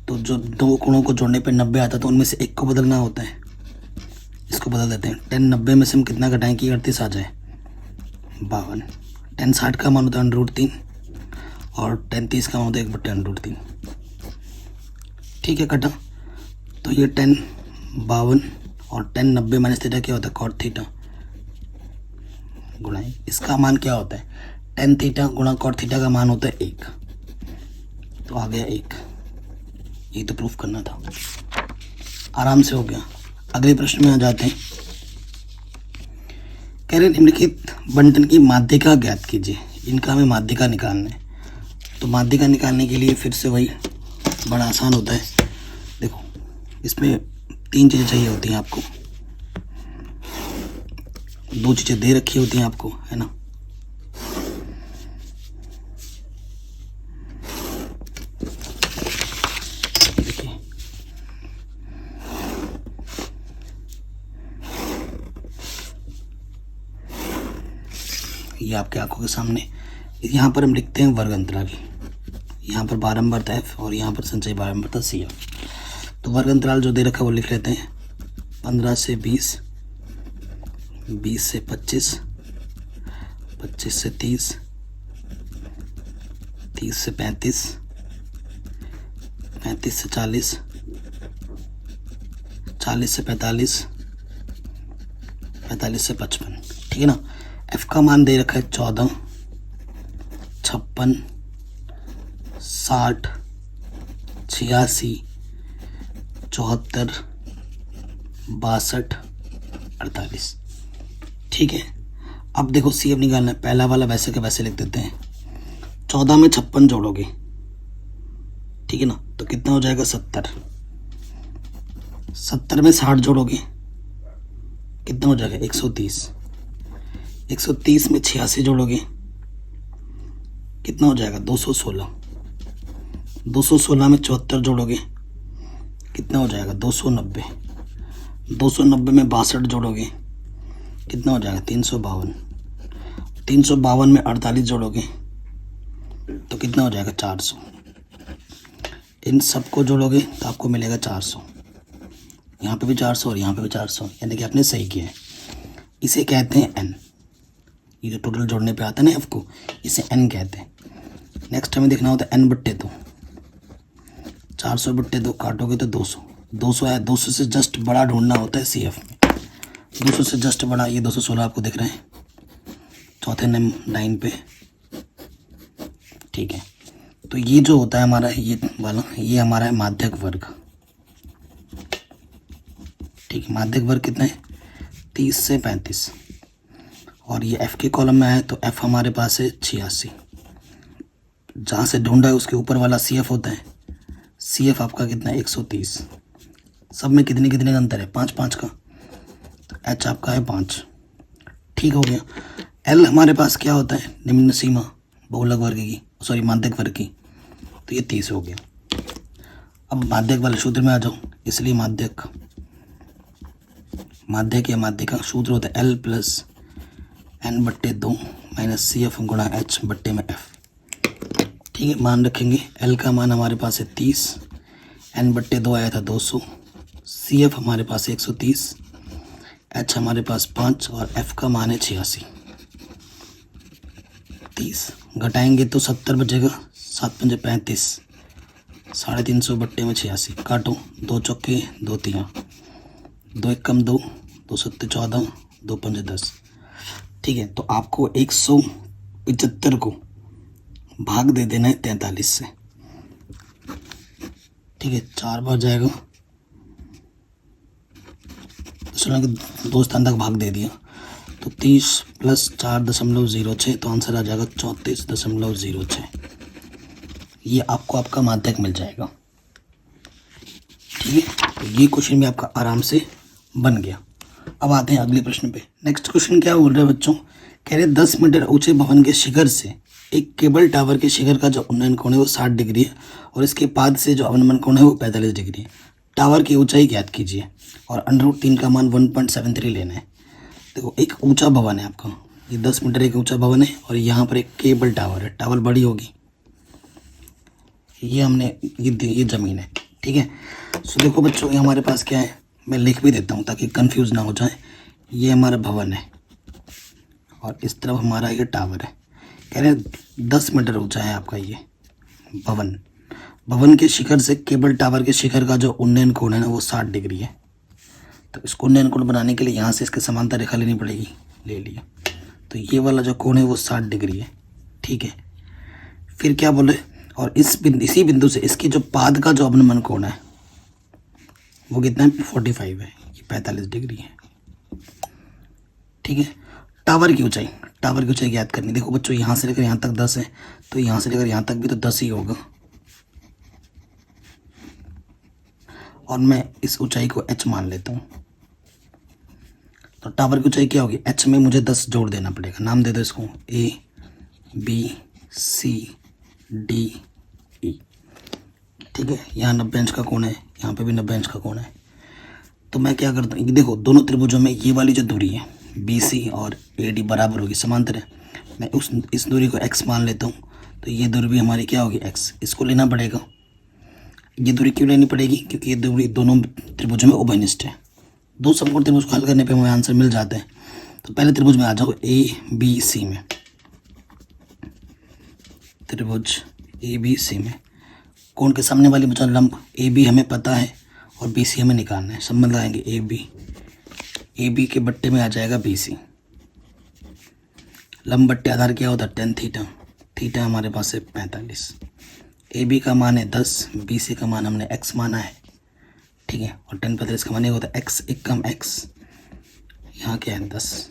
तो जो दो कोणों को जोड़ने पे 90 आता है तो उनमें से एक को बदलना होता है, इसको बदल देते हैं। 10 90 में से हम कितना घटाएं कि 38 आ जाए, 52। 10 60 का मान होता है √3 और 10 30 का मान होता है 1/√3। ठीक है, कटा। तो ये 10 52 और 10 90 माइनस थीटा क्या होता है, कॉट थीटा गुणा, इसका मान क्या होता है, 10 थीटा गुणा कॉट थीटा का मान होता है 1, तो आ गया 1। ये तो प्रूफ करना था, आराम से हो गया। अगले प्रश्न में आ जाते हैं। कह रहे निम्नलिखित बंटन की माध्यिका ज्ञात कीजिए। इनका हमें माध्यिका निकालना है। तो माध्यिका निकालने के लिए फिर से वही बड़ा आसान होता है। देखो इसमें 3 चीज़ें चाहिए होती हैं आपको, 2 चीज़ें दे रखी होती हैं आपको, है ना। देखिए ये आपके आंखों के सामने, यहाँ पर हम लिखते हैं वर्ग अंतराल, यहाँ पर बारंबारता f और यहाँ पर संचयी बारंबारता CF। तो वर्ग अंतराल जो दे रखा है वो लिख लेते हैं, 15 से 20, 20 से 25, 25 से 30, 30 से 35, 35 से 40, 40 से 45, 45 से 55, ठीक है ना। एफ का मान दे रखा है 14, 56, 60, 86, 74, 62, 48, ठीक है। अब देखो सी एफ निकालना है, पहला वाला वैसे के वैसे लिख देते हैं। 14 में 56 जोड़ोगे, ठीक है ना, तो कितना हो जाएगा 70। 70 में 60 जोड़ोगे कितना हो जाएगा 130। 130 में 86 जोड़ोगे कितना हो जाएगा 216। 216 में 74 जोड़ोगे कितना हो जाएगा 290। 290 में 62 जोड़ोगे कितना हो जाएगा 352। 352 में 48 जोड़ोगे तो कितना हो जाएगा 400। इन सबको जोड़ोगे तो आपको मिलेगा 400। यहाँ पे भी 400 और यहाँ पे भी 400, यानी कि आपने सही किया है। इसे कहते हैं एन। ये जो टोटल जोड़ने पे आता है ना एफ को, इसे एन कहते हैं। नेक्स्ट हमें देखना होता है एन बट्टे 2। 400 बट्टे 2 काटोगे तो 200। 200 है, 200 से जस्ट बड़ा ढूंढना होता है सी एफ में। 200 से जस्ट बड़ा ये 216 आपको दिख रहा है चौथे लाइन पे, ठीक है। तो ये जो होता है हमारा ये वाला, ये हमारा है माध्यक वर्ग, ठीक है। माध्यक वर्ग कितना है 30 से 35, और ये एफ के कॉलम में आए तो एफ हमारे पास है 86। जहाँ से ढूंढा है उसके ऊपर वाला सी एफ होता है। सी एफ आपका कितना है 130। सब में कितने कितने का अंतर है 5 5 का, तो एच आपका है 5, ठीक हो गया। एल हमारे पास क्या होता है निम्न सीमा बहुलक वर्ग की, सॉरी माध्यक वर्ग की, तो ये 30 हो गया। अब माध्यक वाले सूत्र में आ जाओ, इसलिए माध्यक या माध्यक का सूत्र होता है एल प्लस एन बट्टे 2 माइनस सी एफ गुणा एच बट्टे में एफ, ठीक है। मान रखेंगे एल का मान हमारे पास है 30, एन बट्टे 2 आया था 200, सी एफ हमारे पास है 130, एच हमारे पास 5 और एफ का मान है 86। 30 घटाएंगे तो 70 बचेगा, 7 पंजे 35, 350 बट्टे में 86, काटो 2 चौके 2 तिया, 2 एक कम 2, 2 सत्ते 14, 2 पंजे 10, ठीक है। तो आपको 175 को भाग दे देना है 43 से, ठीक है। 4 बार जाएगा, तो 2 स्थान तक भाग दे दिया, तो 30 प्लस 4.06, तो आंसर आ जाएगा 34.06। ये आपको आपका माध्यक मिल जाएगा, ठीक है। तो ये क्वेश्चन भी आपका आराम से बन गया। अब आते हैं अगले प्रश्न पे। नेक्स्ट क्वेश्चन क्या बोल रहे हैं बच्चों, कह रहे 10 मीटर ऊंचे भवन के शिखर से एक केबल टावर के शिखर का जो उन्नयन कोण है वो 60 डिग्री है और इसके पाद से जो अवनमन कोण है वो 45 डिग्री है। टावर की ऊंचाई ज्ञात कीजिए और √3 का मान 1.73 लेना है। देखो एक ऊंचा भवन है आपका, ये 10 मीटर एक ऊंचा भवन है और यहाँ पर एक केबल टावर है, टावर बड़ी होगी, ये हमने ये ज़मीन है, ठीक है। सो देखो बच्चों ये हमारे पास क्या है, मैं लिख भी देता हूँ ताकि कंफ्यूज ना हो जाए। ये हमारा भवन है और इस तरफ हमारा ये टावर है। कह रहे 10 मीटर ऊंचा है आपका ये भवन। भवन के शिखर से केबल टावर के शिखर का जो उन्नयन कोण है ना वो 60 डिग्री है। तो इसको उन्नयन कोण बनाने के लिए यहाँ से इसके समांतर रेखा लेनी पड़ेगी, ले लिया। तो ये वाला जो कोण है वो 60 डिग्री है, ठीक है। फिर क्या बोले, और इसी बिंदु से इसकी जो पाद का जो अवनमन कोण है वो कितना है 45 है, ये 45 डिग्री है, ठीक है। टावर की ऊंचाई ज्ञात करनी। देखो बच्चों यहाँ से लेकर यहाँ तक 10 है, तो यहाँ से लेकर यहाँ तक भी तो 10 ही होगा, और मैं इस ऊंचाई को h मान लेता हूँ। तो टावर की ऊंचाई क्या होगी, h में मुझे 10 जोड़ देना पड़ेगा। नाम दे दो इसको A B C D E, ठीक है। यहाँ 90 अंश का कोण है, यहाँ पे भी 90 अंश का कोण है। तो मैं क्या करता हूँ, देखो दोनों त्रिभुजों में ये वाली जो दूरी है BC और AD बराबर होगी, समांतर है। मैं इस दूरी को x मान लेता हूँ, तो ये दूरी भी हमारी क्या होगी x, इसको लेना पड़ेगा। ये दूरी क्यों लेनी पड़ेगी, क्योंकि ये दूरी दोनों त्रिभुजों में उभयनिष्ठ है। दो समकोण त्रिभुज को हल करने पे हमें आंसर मिल जाता है। तो पहले त्रिभुज में आ जाओ ABC में, त्रिभुज ABC में कोण के सामने वाली भुजा लंब AB हमें पता है और बी सी हमें निकालना है। संबंध लगाएंगे ए बी के बट्टे में आ जाएगा बी सी। लंब बट्टे आधार क्या होता है, टेन थीटा। थीटा हमारे पास है 45। ए बी का मान है 10, बी सी का मान हमने x माना है, ठीक है। और 10 35 का मान ये होता है x एकम x, यहाँ क्या है 10,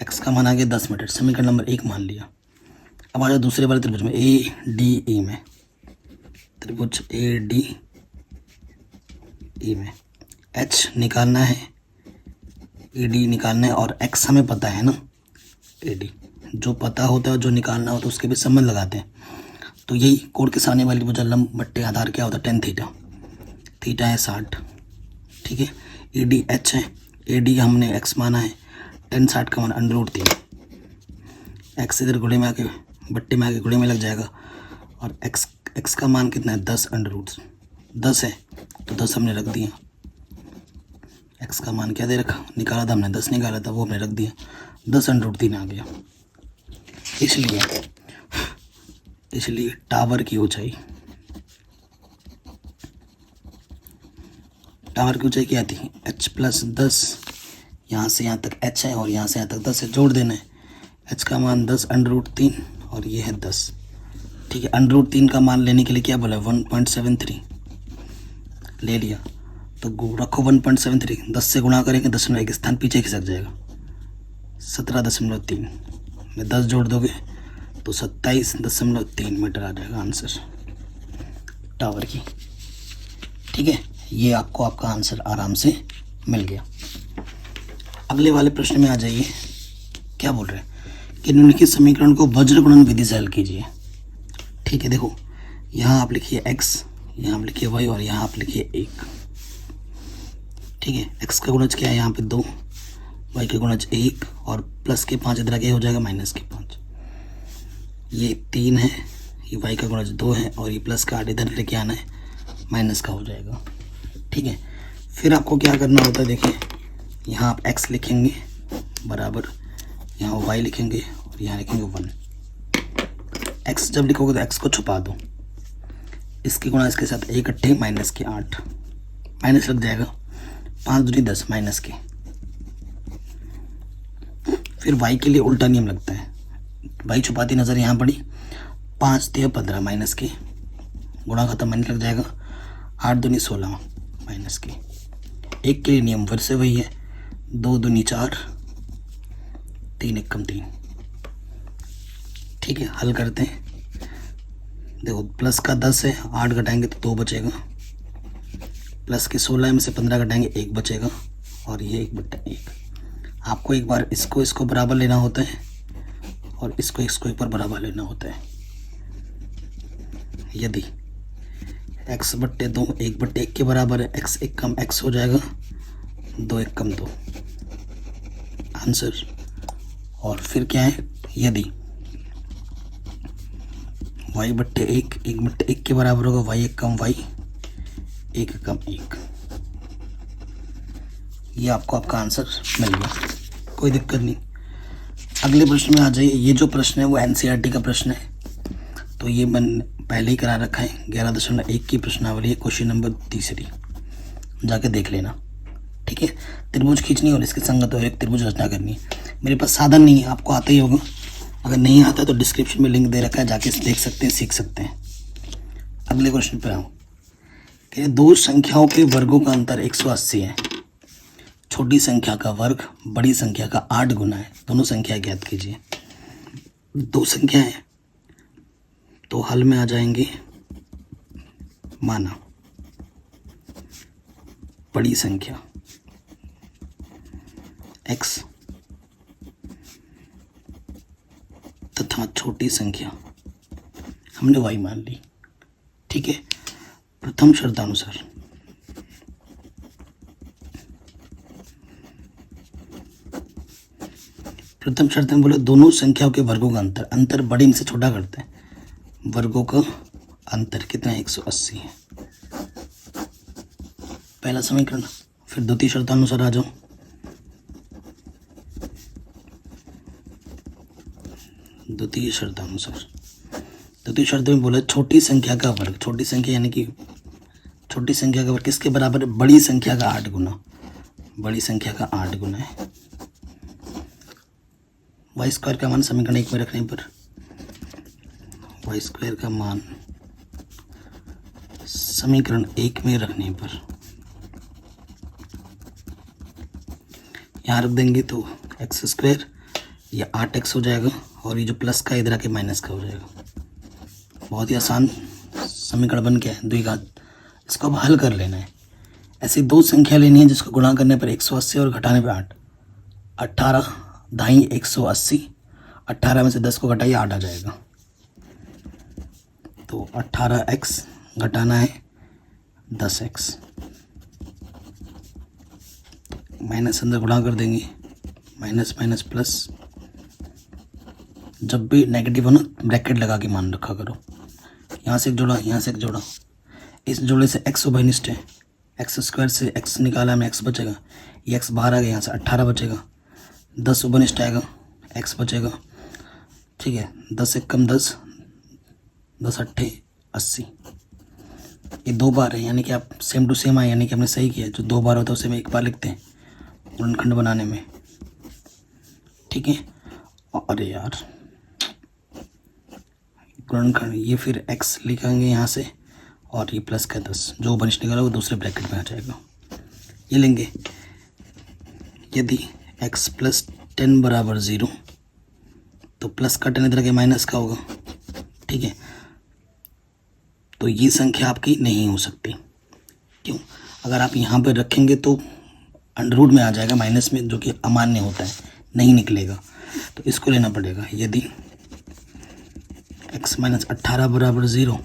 x का मान आ गया 10 मीटर। समीकरण नंबर 1 मान लिया। अब आ जाओ दूसरे वाले त्रिभुज में, ए डी ई में, त्रिभुज ए डी ई में h निकालना है, ए डी निकालना है, और x हमें पता है ना, ए डी जो पता होता है, जो निकालना होता है उसके भी संबंध लगाते हैं। तो यही कोण के सामने वाली त्रिभुज लंब बट्टे आधार क्या होता है, टेन थीटा। थीटा है 60, ठीक है। ए डी एच है, ए डी हमने x माना है, टेन 60 का मान √3। x इधर गुणे में आके बट्टे में आके गुणे में लग जाएगा, और x का मान कितना है 10 √10 है, तो 10 हमने रख दिया। x का मान क्या दे रखा, निकाला था हमने 10 निकाला था, वो हमने रख दिया, 10 √3 आ गया। इसलिए टावर की ऊंचाई क्या थी, h + 10, यहाँ से यहाँ तक h है और यहाँ से यहाँ तक 10 है, जोड़ देना है। h का मान 10 √3 और ये है 10, ठीक है। √3 का मान लेने के लिए क्या बोला, 1.73 ले लिया, तो रखो 1.73, 10 से गुणा करेंगे 0.1 स्थान पीछे खिसक जाएगा, 17.3 में 10 जोड़ दोगे तो 27.3 मीटर आ जाएगा आंसर टावर की, ठीक है। ये आपको आपका आंसर आराम से मिल गया। अगले वाले प्रश्न में आ जाइए। क्या बोल रहे हैं कि निम्नलिखित समीकरण को वज्र गुणन विधि से हल कीजिए, ठीक है। देखो यहाँ आप लिखिए x, यहाँ आप लिखिए y और यहाँ आप लिखिए 1, ठीक है। x का गुणज क्या है यहाँ पे 2, y का गुणज 1 और प्लस के 5 इधर आगे हो जाएगा माइनस के 5। ये 3 है, ये y का गुणज 2 है और ये प्लस का 8 इधर लेके आना है, माइनस का हो जाएगा, ठीक है। फिर आपको क्या करना होता है, देखिए यहाँ आप x लिखेंगे बराबर, यहाँ y लिखेंगे और यहाँ लिखेंगे 1। x जब लिखोगे तो x को छुपा दो, इसकी गुणा इसके साथ 1 अट्ठे माइनस के 8, माइनस लग जाएगा, 5 दूनी 10 माइनस के। फिर y के लिए उल्टा नियम लगता है, y छुपाती नज़र यहाँ पड़ी, 5 3 15 माइनस के, गुणा खत्म माइनस लग जाएगा, 8 दूनी 16 माइनस के। 1 के लिए नियम फिर से वही है, 2 दूनी 4, 3 एकम 3, ठीक है। हल करते हैं, देखो प्लस का 10 है, 8 घटाएंगे तो 2 बचेगा, प्लस के 16 में से 15 घटाएंगे 1 बचेगा, और ये 1/1। आपको एक बार इसको बराबर लेना होता है और इसको एक बार बराबर लेना होता है। यदि x/2 1/1 के बराबर है, x एकम x हो जाएगा, 2 एकम 2 आंसर। और फिर क्या है, यदि y/1 1/1 के बराबर होगा, y एकम y 1 एकम 1। ये आपको आपका आंसर मिल गया, कोई दिक्कत नहीं। अगले प्रश्न में आ जाइए। ये जो प्रश्न है वो एनसीईआरटी का प्रश्न है, तो ये मैंने पहले ही करा रखा है। 11.1 की प्रश्नावली है, क्वेश्चन नंबर 3, जाके देख लेना, ठीक है। त्रिभुज खींचनी और इसके संगत हो एक त्रिभुज रचना करनी है। मेरे पास साधन नहीं है, आपको आता ही होगा, अगर नहीं आता तो डिस्क्रिप्शन में लिंक दे रखा है, जाके देख सकते हैं, सीख सकते हैं। अगले क्वेश्चन पर आऊँ कि दो संख्याओं के वर्गों का अंतर 180 है। छोटी संख्या का वर्ग बड़ी संख्या का 8 गुना है। दोनों संख्या ज्ञात कीजिए। दो संख्या है तो हल में आ जाएंगे, माना बड़ी संख्या x तथा छोटी संख्या हमने y मान ली, ठीक है। प्रथम शर्तानुसार प्रथम शर्त में बोले दोनों संख्याओं के वर्गों का अंतर बड़ी से छोटा करते हैं। वर्गों का अंतर कितना है, 180 है, पहला समीकरण। फिर द्वितीय शर्तानुसार आ जाओ। द्वितीय शर्त में बोला छोटी संख्या का वर्ग, छोटी संख्या यानी कि छोटी संख्या का किसके बराबर है? बड़ी संख्या का 8 गुना, बड़ी संख्या का 8 गुना है। वाई स्क्वायर का मान समीकरण 1 में रखने पर, वाई स्क्वायर का मान समीकरण 1 में रखने पर यहाँ रख देंगे तो एक्स स्क्वायर या 8x हो जाएगा और ये जो प्लस का इधर आके माइनस का हो जाएगा। बहुत ही आसान समीकरण बन गया है द्विघात। इसको अब हल कर लेना है। ऐसी दो संख्या लेनी है जिसको गुणा करने पर 180 और घटाने पर 8। 18 दाई 180, 18 में से 10 को घटाइए 8 आ जाएगा। तो 18x घटाना है 10x, माइनस अंदर गुणा कर देंगे, माइनस माइनस प्लस। जब भी नेगेटिव हो ना ब्रैकेट लगा के मान रखा करो। यहाँ से एक जोड़ा, यहाँ से एक जोड़ा, इस जोड़े से x उभयनिष्ठ है। एक्स स्क्वायर से x निकाला हमें, x बचेगा, ये x बाहर आ गया, यहाँ से 18 बचेगा, 10 उभयनिष्ठ आएगा, x बचेगा। ठीक है, 10 एक कम 10, 10 अट्ठे 80। ये 2 बार है, यानी कि आप सेम टू सेम आए, यानी कि हमने सही किया। जो 2 बार होता है उसे हम 1 बार लिखते हैं गुणनखंड बनाने में। ठीक है, अरे यार गुणनखंड, ये फिर x लिखेंगे यहाँ से और ये प्लस का 10 जो उभयनिष्ठ निकला वो दूसरे ब्रैकेट में आ जाएगा। ये लेंगे, यदि x प्लस 10 बराबर 0 तो प्लस का 10 इधर के माइनस का होगा। ठीक है, तो ये संख्या आपकी नहीं हो सकती। क्यों? अगर आप यहाँ पर रखेंगे तो अंडर रूट में आ जाएगा माइनस में, जो कि अमान्य होता है, नहीं निकलेगा। तो इसको लेना पड़ेगा। यदि x माइनस 18 बराबर 0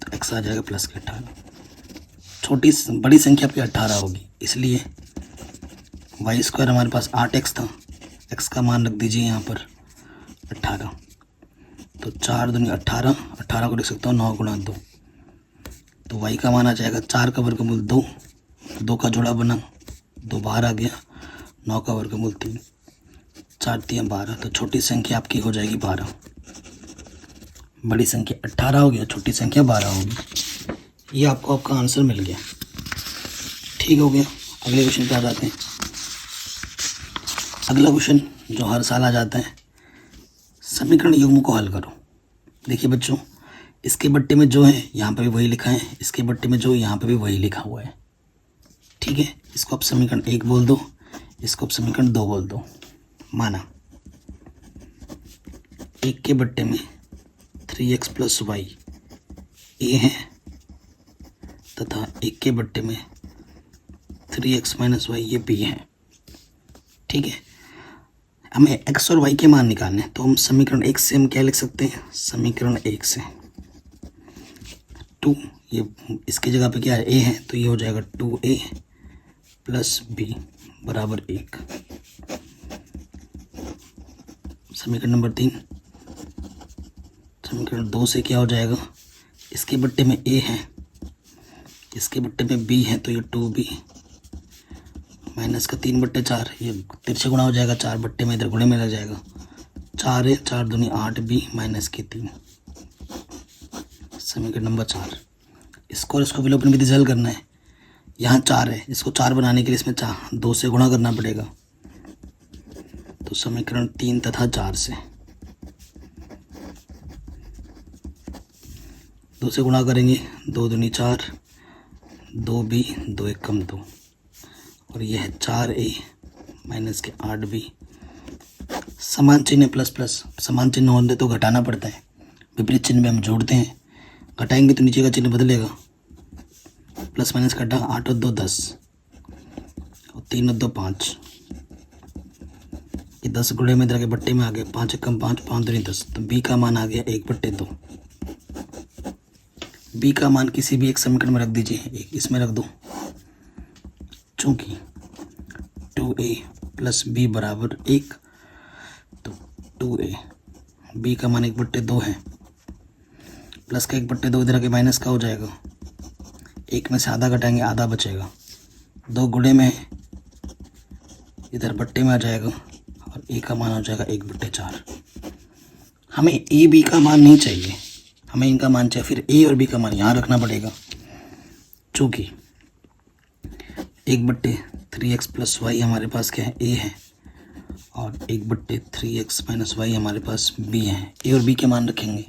तो x आ जाएगा प्लस के 18। बड़ी संख्या आपकी 18 होगी, इसलिए वाई स्क्वायर हमारे पास 8x था, x का मान रख दीजिए यहाँ पर 18। तो 4 दूनी 18, 18 को लिख सकता हूँ 9 गुणा 2। तो y का मान आ जाएगा 4 का वर्गमूल 2, 2 का जोड़ा बना, 2 बाहर आ गया, 9 का वर्गमूल 3, 4 3 12। तो छोटी संख्या आपकी हो जाएगी 12। बड़ी संख्या 18 हो गया, छोटी संख्या 12 होगी। ये आपको आपका आंसर मिल गया। ठीक हो गया। अगले क्वेश्चन पे आ जाते हैं। अगला क्वेश्चन जो हर साल आ जाता है, समीकरण युग्म को हल करो। देखिए बच्चों, इसके बट्टे में जो है यहाँ पे भी वही लिखा है, इसके बट्टे में जो यहाँ पे भी वही लिखा हुआ है। ठीक है, इसको आप समीकरण 1 बोल दो, इसको आप समीकरण 2 बोल दो। माना 1 के बट्टे में 3x प्लस वाई ए है तथा 1 के बट्टे में 3x माइनस वाई ये बी है। ठीक है, हमें x और y के मान निकालने हैं, तो हम समीकरण 1 से हम क्या लिख सकते हैं? समीकरण 1 से 2, ये इसकी जगह पे क्या है? a है, तो ये हो जाएगा 2a प्लस b बराबर 1। समीकरण नंबर 3, समीकरण 2 से क्या हो जाएगा? इसके बट्टे में a है, इसके बट्टे में b है, तो ये 2b माइनस का 3/4, ये तिरछे गुणा हो जाएगा, 4 बट्टे में इधर गुणे में लग जाएगा, 4 है, 4 दूनी 8b माइनस के 3। समीकरण नंबर 4, इसको और इसको विलोपन विधि से हल करना है। यहाँ 4 है, इसको 4 बनाने के लिए इसमें 2 से गुणा करना पड़ेगा। तो समीकरण 3 तथा 4 से 2 से गुणा करेंगे, 2 दूनी 4, 2b 2 1 कम 2, और यह है 4a माइनस के 8b। समान चिन्ह है, प्लस प्लस, समान चिन्ह होने तो घटाना पड़ता है, विपरीत चिन्ह में हम जोड़ते हैं। घटाएंगे तो नीचे का चिन्ह बदलेगा, प्लस माइनस घटा, 8 और 2 10 और 3 और 2 5, ये 10 गुणे में इधर के बट्टे में आ गया, 5 एक कम 5, 5 दूनी 10। तो b का मान आ गया 1/2। b का मान किसी भी एक समीकरण में रख दीजिए, एक इसमें रख दो। चूँकि 2a प्लस b बराबर 1, तो 2a, b का मान 1/2 है, प्लस का 1/2 इधर के माइनस का हो जाएगा, 1 में से आधा घटाएंगे, आधा बचेगा, 2 गुणे में इधर बट्टे में आ जाएगा, और a का मान हो जाएगा 1/4। हमें a b का मान नहीं चाहिए, हमें इनका मान चाहिए। फिर a और b का मान यहाँ रखना पड़ेगा, चूँकि 1/3x प्लस वाई हमारे पास क्या है, ए है, और 1/3x माइनस वाई हमारे पास बी है। ए और बी के मान रखेंगे।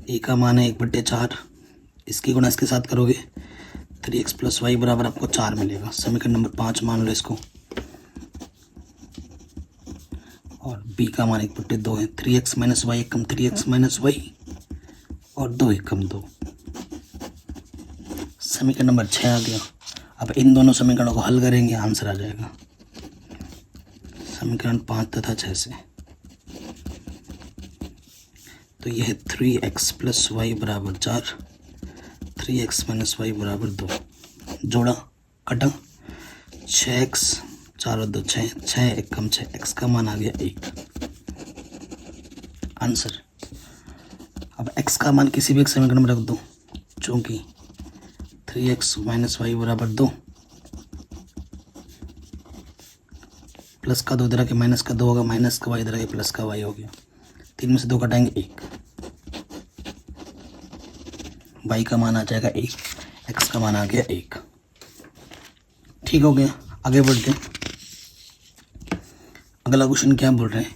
ए का मान है 1/4, इसकी गुणा इसके साथ करोगे 3x प्लस वाई बराबर आपको 4 मिलेगा। समीकरण नंबर 5 मान लो इसको। और b का मान 1/2 है। 3x माइनस वाई कम 3x माइनस वाई और 2 कम 2। समीकरण नंबर 6 आ गया। अब इन दोनों समीकरणों को हल करेंगे, आंसर आ जाएगा समीकरण 5 तथा 6 से। तो यह है 3x प्लस वाई बराबर 4, 3x माइनस वाई बराबर 2। जोड़ा कटा, 6x 4 और 2 6, 6 1 कम 6, x का मान आ गया 1। आंसर। अब x का मान किसी भी एक समीकरण में रख दो, चूँकि 3x माइनस वाई बराबर 2, प्लस का 2 इधर आके माइनस का 2 होगा, माइनस का वाई इधर आके प्लस का वाई हो गया। 3 में से 2 कटाएंगे 1, वाई का मान आ जाएगा 1, एक्स का मान आ गया 1। ठीक हो गया। आगे बढ़ते हैं। अगला क्वेश्चन क्या बोल रहे हैं,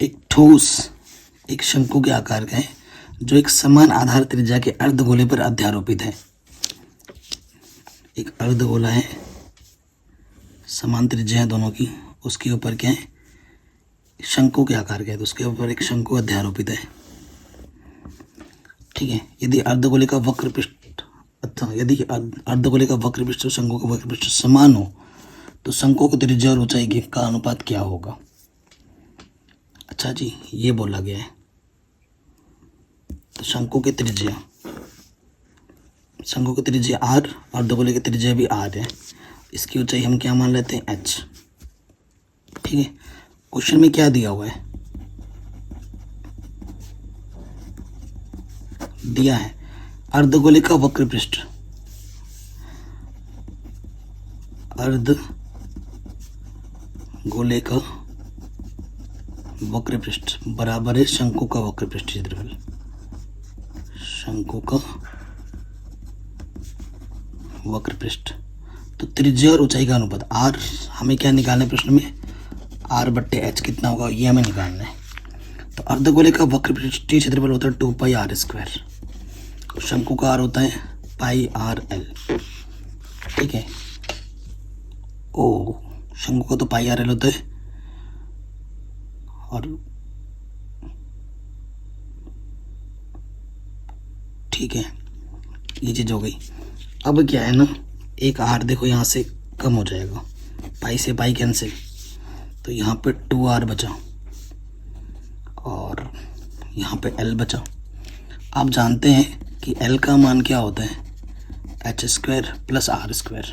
एक ठोस एक शंकु के आकार का है जो एक समान आधार त्रिज्या के अर्धगोले पर अध्यारोपित है। एक अर्धगोला है, समान त्रिज्या है दोनों की, उसके ऊपर क्या है, शंकु के आकार का है, तो उसके ऊपर एक शंकु अध्यारोपित है। ठीक है। यदि अर्धगोले का वक्र पृष्ठ, अच्छा यदि अर्धगोले का वक्र पृष्ठ और शंकु का वक्र पृष्ठ समान हो तो शंकु की त्रिज्या और ऊंचाई का अनुपात क्या होगा। अच्छा जी, ये बोला गया है। तो शंकु की त्रिज्या r, अर्धगोले की त्रिज्या भी r है, इसकी ऊंचाई हम क्या मान लेते हैं, h। ठीक है। क्वेश्चन में क्या दिया हुआ है, दिया है अर्धगोले का वक्र पृष्ठ, अर्धगोले का वक्र पृष्ठ बराबर है शंकु का वक्र पृष्ठ क्षेत्रफल। शंकु का वक्र पृष्ठ, तो त्रिज्या और ऊंचाई का अनुपात r हमें क्या निकालना है प्रश्न में, r/h कितना होगा ये हमें निकालना है। तो अर्धगोले का वक्र पृष्ठीय क्षेत्रफल होता है 2πr², शंकु का r होता है πrl। ठीक है। ओ शंकु का तो πrl होता है, और ठीक है ये चीज़ हो गई। अब क्या है ना, एक r देखो यहाँ से कम हो जाएगा, पाई से पाई कैंसिल, तो यहाँ पे 2r बचा और यहाँ पे l बचा। आप जानते हैं कि l का मान क्या होता है, h² plus r²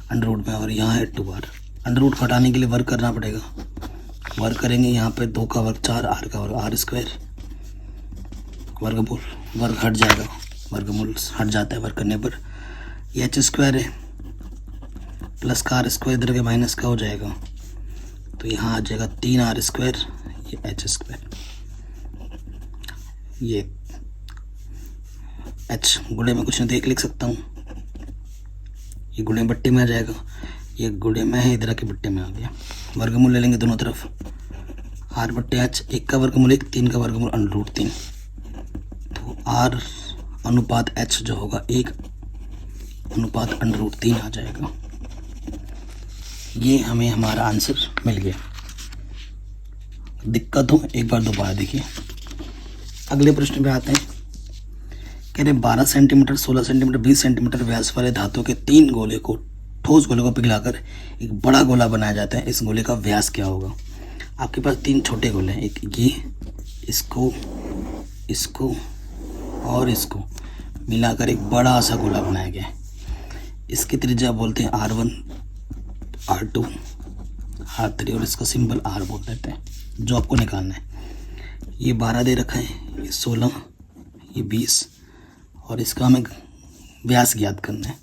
under root में, और यहाँ है 2r। अंडर रूट हटाने के लिए वर्क करना पड़ेगा, वर्क करेंगे। यहाँ पे 2 का वर्ग 4, r का वर्ग r², वर्गमूल, वर्ग हट जाएगा, वर्गमूल हट जाता है वर्क करने पर। ये h² है, प्लस का r² इधर के माइनस का हो जाएगा, तो यहाँ आ जाएगा 3r², ये h², ये h गुणे में कुछ नहीं देख लिख सकता हूँ, ये गुणे बट्टे में आ जाएगा, ये गुणे में है, इधर के बट्टे में आ गया। वर्गमूल ले लेंगे दोनों तरफ, r/h, 1 का वर्गमूल 1, 3 का वर्गमूल अंडर रूट 3, तो r अनुपात h जो होगा 1 अनुपात अंडर रूट 3 आ जाएगा। ये हमें हमारा आंसर मिल गया। दिक्कत हो एक बार दोबारा देखिए। अगले प्रश्न पे आते हैं। कह रहे 12 सेंटीमीटर, 16 सेंटीमीटर, 20 सेंटीमीटर व्यास वाले धातु के 3 गोले को, ठोस गोले को पिघलाकर एक बड़ा गोला बनाया जाता है। इस गोले का व्यास क्या होगा। आपके पास 3 छोटे गोले हैं, एक ये, इसको, इसको और इसको मिलाकर एक बड़ा सा गोला बनाया गया है। इसकी त्रिज्या बोलते हैं r1, r2, r3 और इसका सिंबल r बोल देते हैं, जो आपको निकालना है। ये 12 दे रखा है, ये 16, ये 20 और इसका हमें व्यास ज्ञात करना है।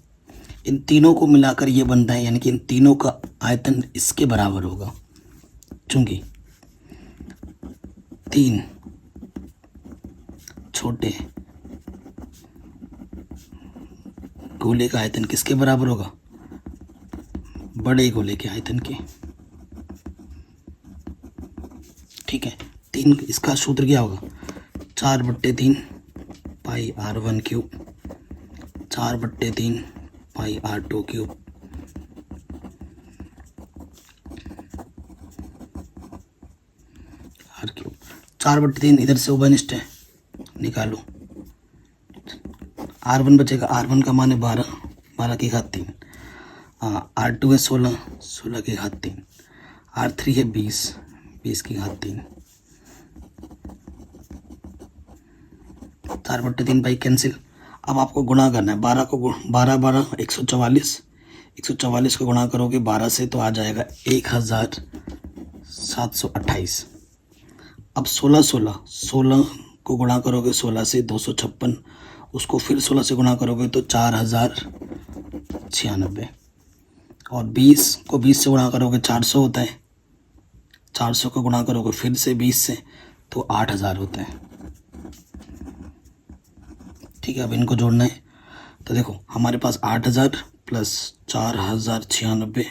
इन तीनों को मिलाकर ये बनता है, यानी कि इन तीनों का आयतन इसके बराबर होगा, चूँकि 3 छोटे गोले का आयतन किसके बराबर होगा? बड़े गोले के आयतन के। ठीक है, 3 इसका सूत्र क्या होगा? 4/3 पाई r1 क्यूब, 4/3 पाई r2 क्यूब, r क्यूब। 4/3 इधर से ओबनिस्ट है, निकालो। r1 बचेगा, r1 का मान है 12, 12 की घात 3। r2 है 16, 16 की घात 3। r3 है 20, 20 की घात 3। 4/3 पाई कैंसिल। अब आपको गुणा करना है, 12 को 12 12 144, 144 को गुणा करोगे 12 से तो आ जाएगा 1728। अब 16 16 16 को गुणा करोगे 16 से 256, उसको फिर 16 से गुणा करोगे तो 4096। और 20 को 20 से गुणा करोगे 400 होता है, 400 को गुणा करोगे फिर से 20 से तो 8000 होता है। ठीक है, अब इनको जोड़ना है तो देखो हमारे पास 8000 प्लस 4096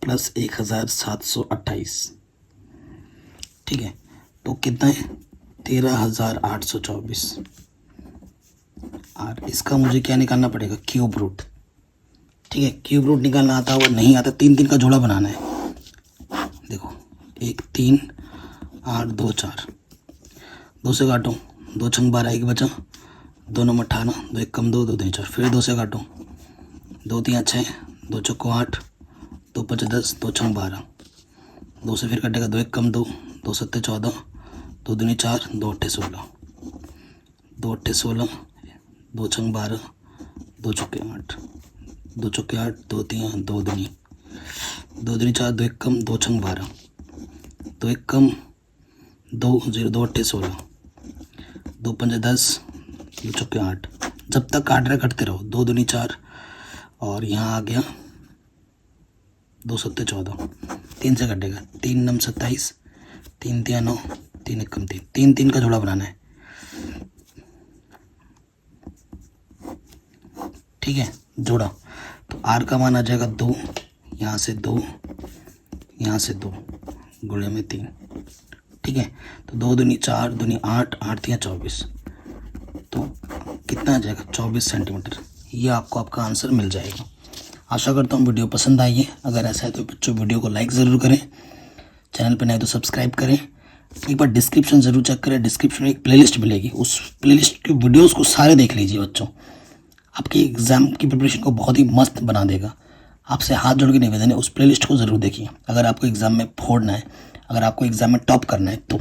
प्लस 1728। ठीक है, तो कितना है? 13824। और इसका मुझे क्या निकालना पड़ेगा? Cube root. ठीक है, क्यूब रूट निकालना आता हुआ नहीं आता, 3 3 का जोड़ा बनाना है। देखो 1 3 8 2 4, 2 से काटो, 2 छंग 12, 1 बचा, 2 9 18, 2 1 कम 2, 2 3 4, फिर 2 से काटो, 2 3 6, 2 चौको 8, 2 5 10, 2 छंग 12, 2 से फिर कटेगा, 2 1 कम 2, 2 7 14, 2 दूनी 4, 2 8 16, 2 8 16, 2 छंग 12, 2 चौके 8, 2 चौके 8, 2 3 2 दूनी 4, 2 1 कम, 2 छंग 12, 2 1 कम 2 0, 2 8 16, 2 5 10, 2 चौके 8। जब तक काट रहे कटते रहो, 2 दूनी 4 और यहाँ आ गया 2 7 14, 3 से कटेगा, 3 9 27, 3 3 9, 3 1 कम 3, 3 3 का जोड़ा बनाना है। ठीक है, जोड़ा तो r का मान आ जाएगा 2, यहाँ से 2, यहाँ से 2, गुणे में 3। ठीक है, तो 2 दूनी 4, दूनी 8, 8 3 24, तो कितना आ जाएगा? 24 सेंटीमीटर। ये आपको आपका आंसर मिल जाएगा। आशा करता हूँ वीडियो पसंद आई है। अगर ऐसा है तो बच्चों वीडियो को लाइक ज़रूर करें, चैनल पर नए तो सब्सक्राइब करें। एक बार डिस्क्रिप्शन ज़रूर चेक करें, डिस्क्रिप्शन में एक प्लेलिस्ट मिलेगी, उस प्लेलिस्ट के वीडियोस को सारे देख लीजिए बच्चों, आपके एग्ज़ाम की प्रिपरेशन को बहुत ही मस्त बना देगा। आपसे हाथ जोड़ के निवेदन है, उस प्लेलिस्ट को ज़रूर देखिए। अगर आपको एग्ज़ाम में फोड़ना है, अगर आपको एग्ज़ाम में टॉप करना है तो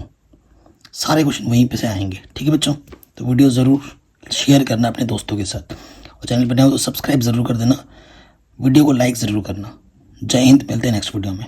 सारे क्वेश्चन वहीं पे से आएंगे। ठीक है बच्चों, तो वीडियो ज़रूर शेयर करना अपने दोस्तों के साथ, और चैनल पर नए हो तो सब्सक्राइब ज़रूर कर देना, वीडियो को लाइक ज़रूर करना। जय हिंद, मिलते हैं नेक्स्ट वीडियो में।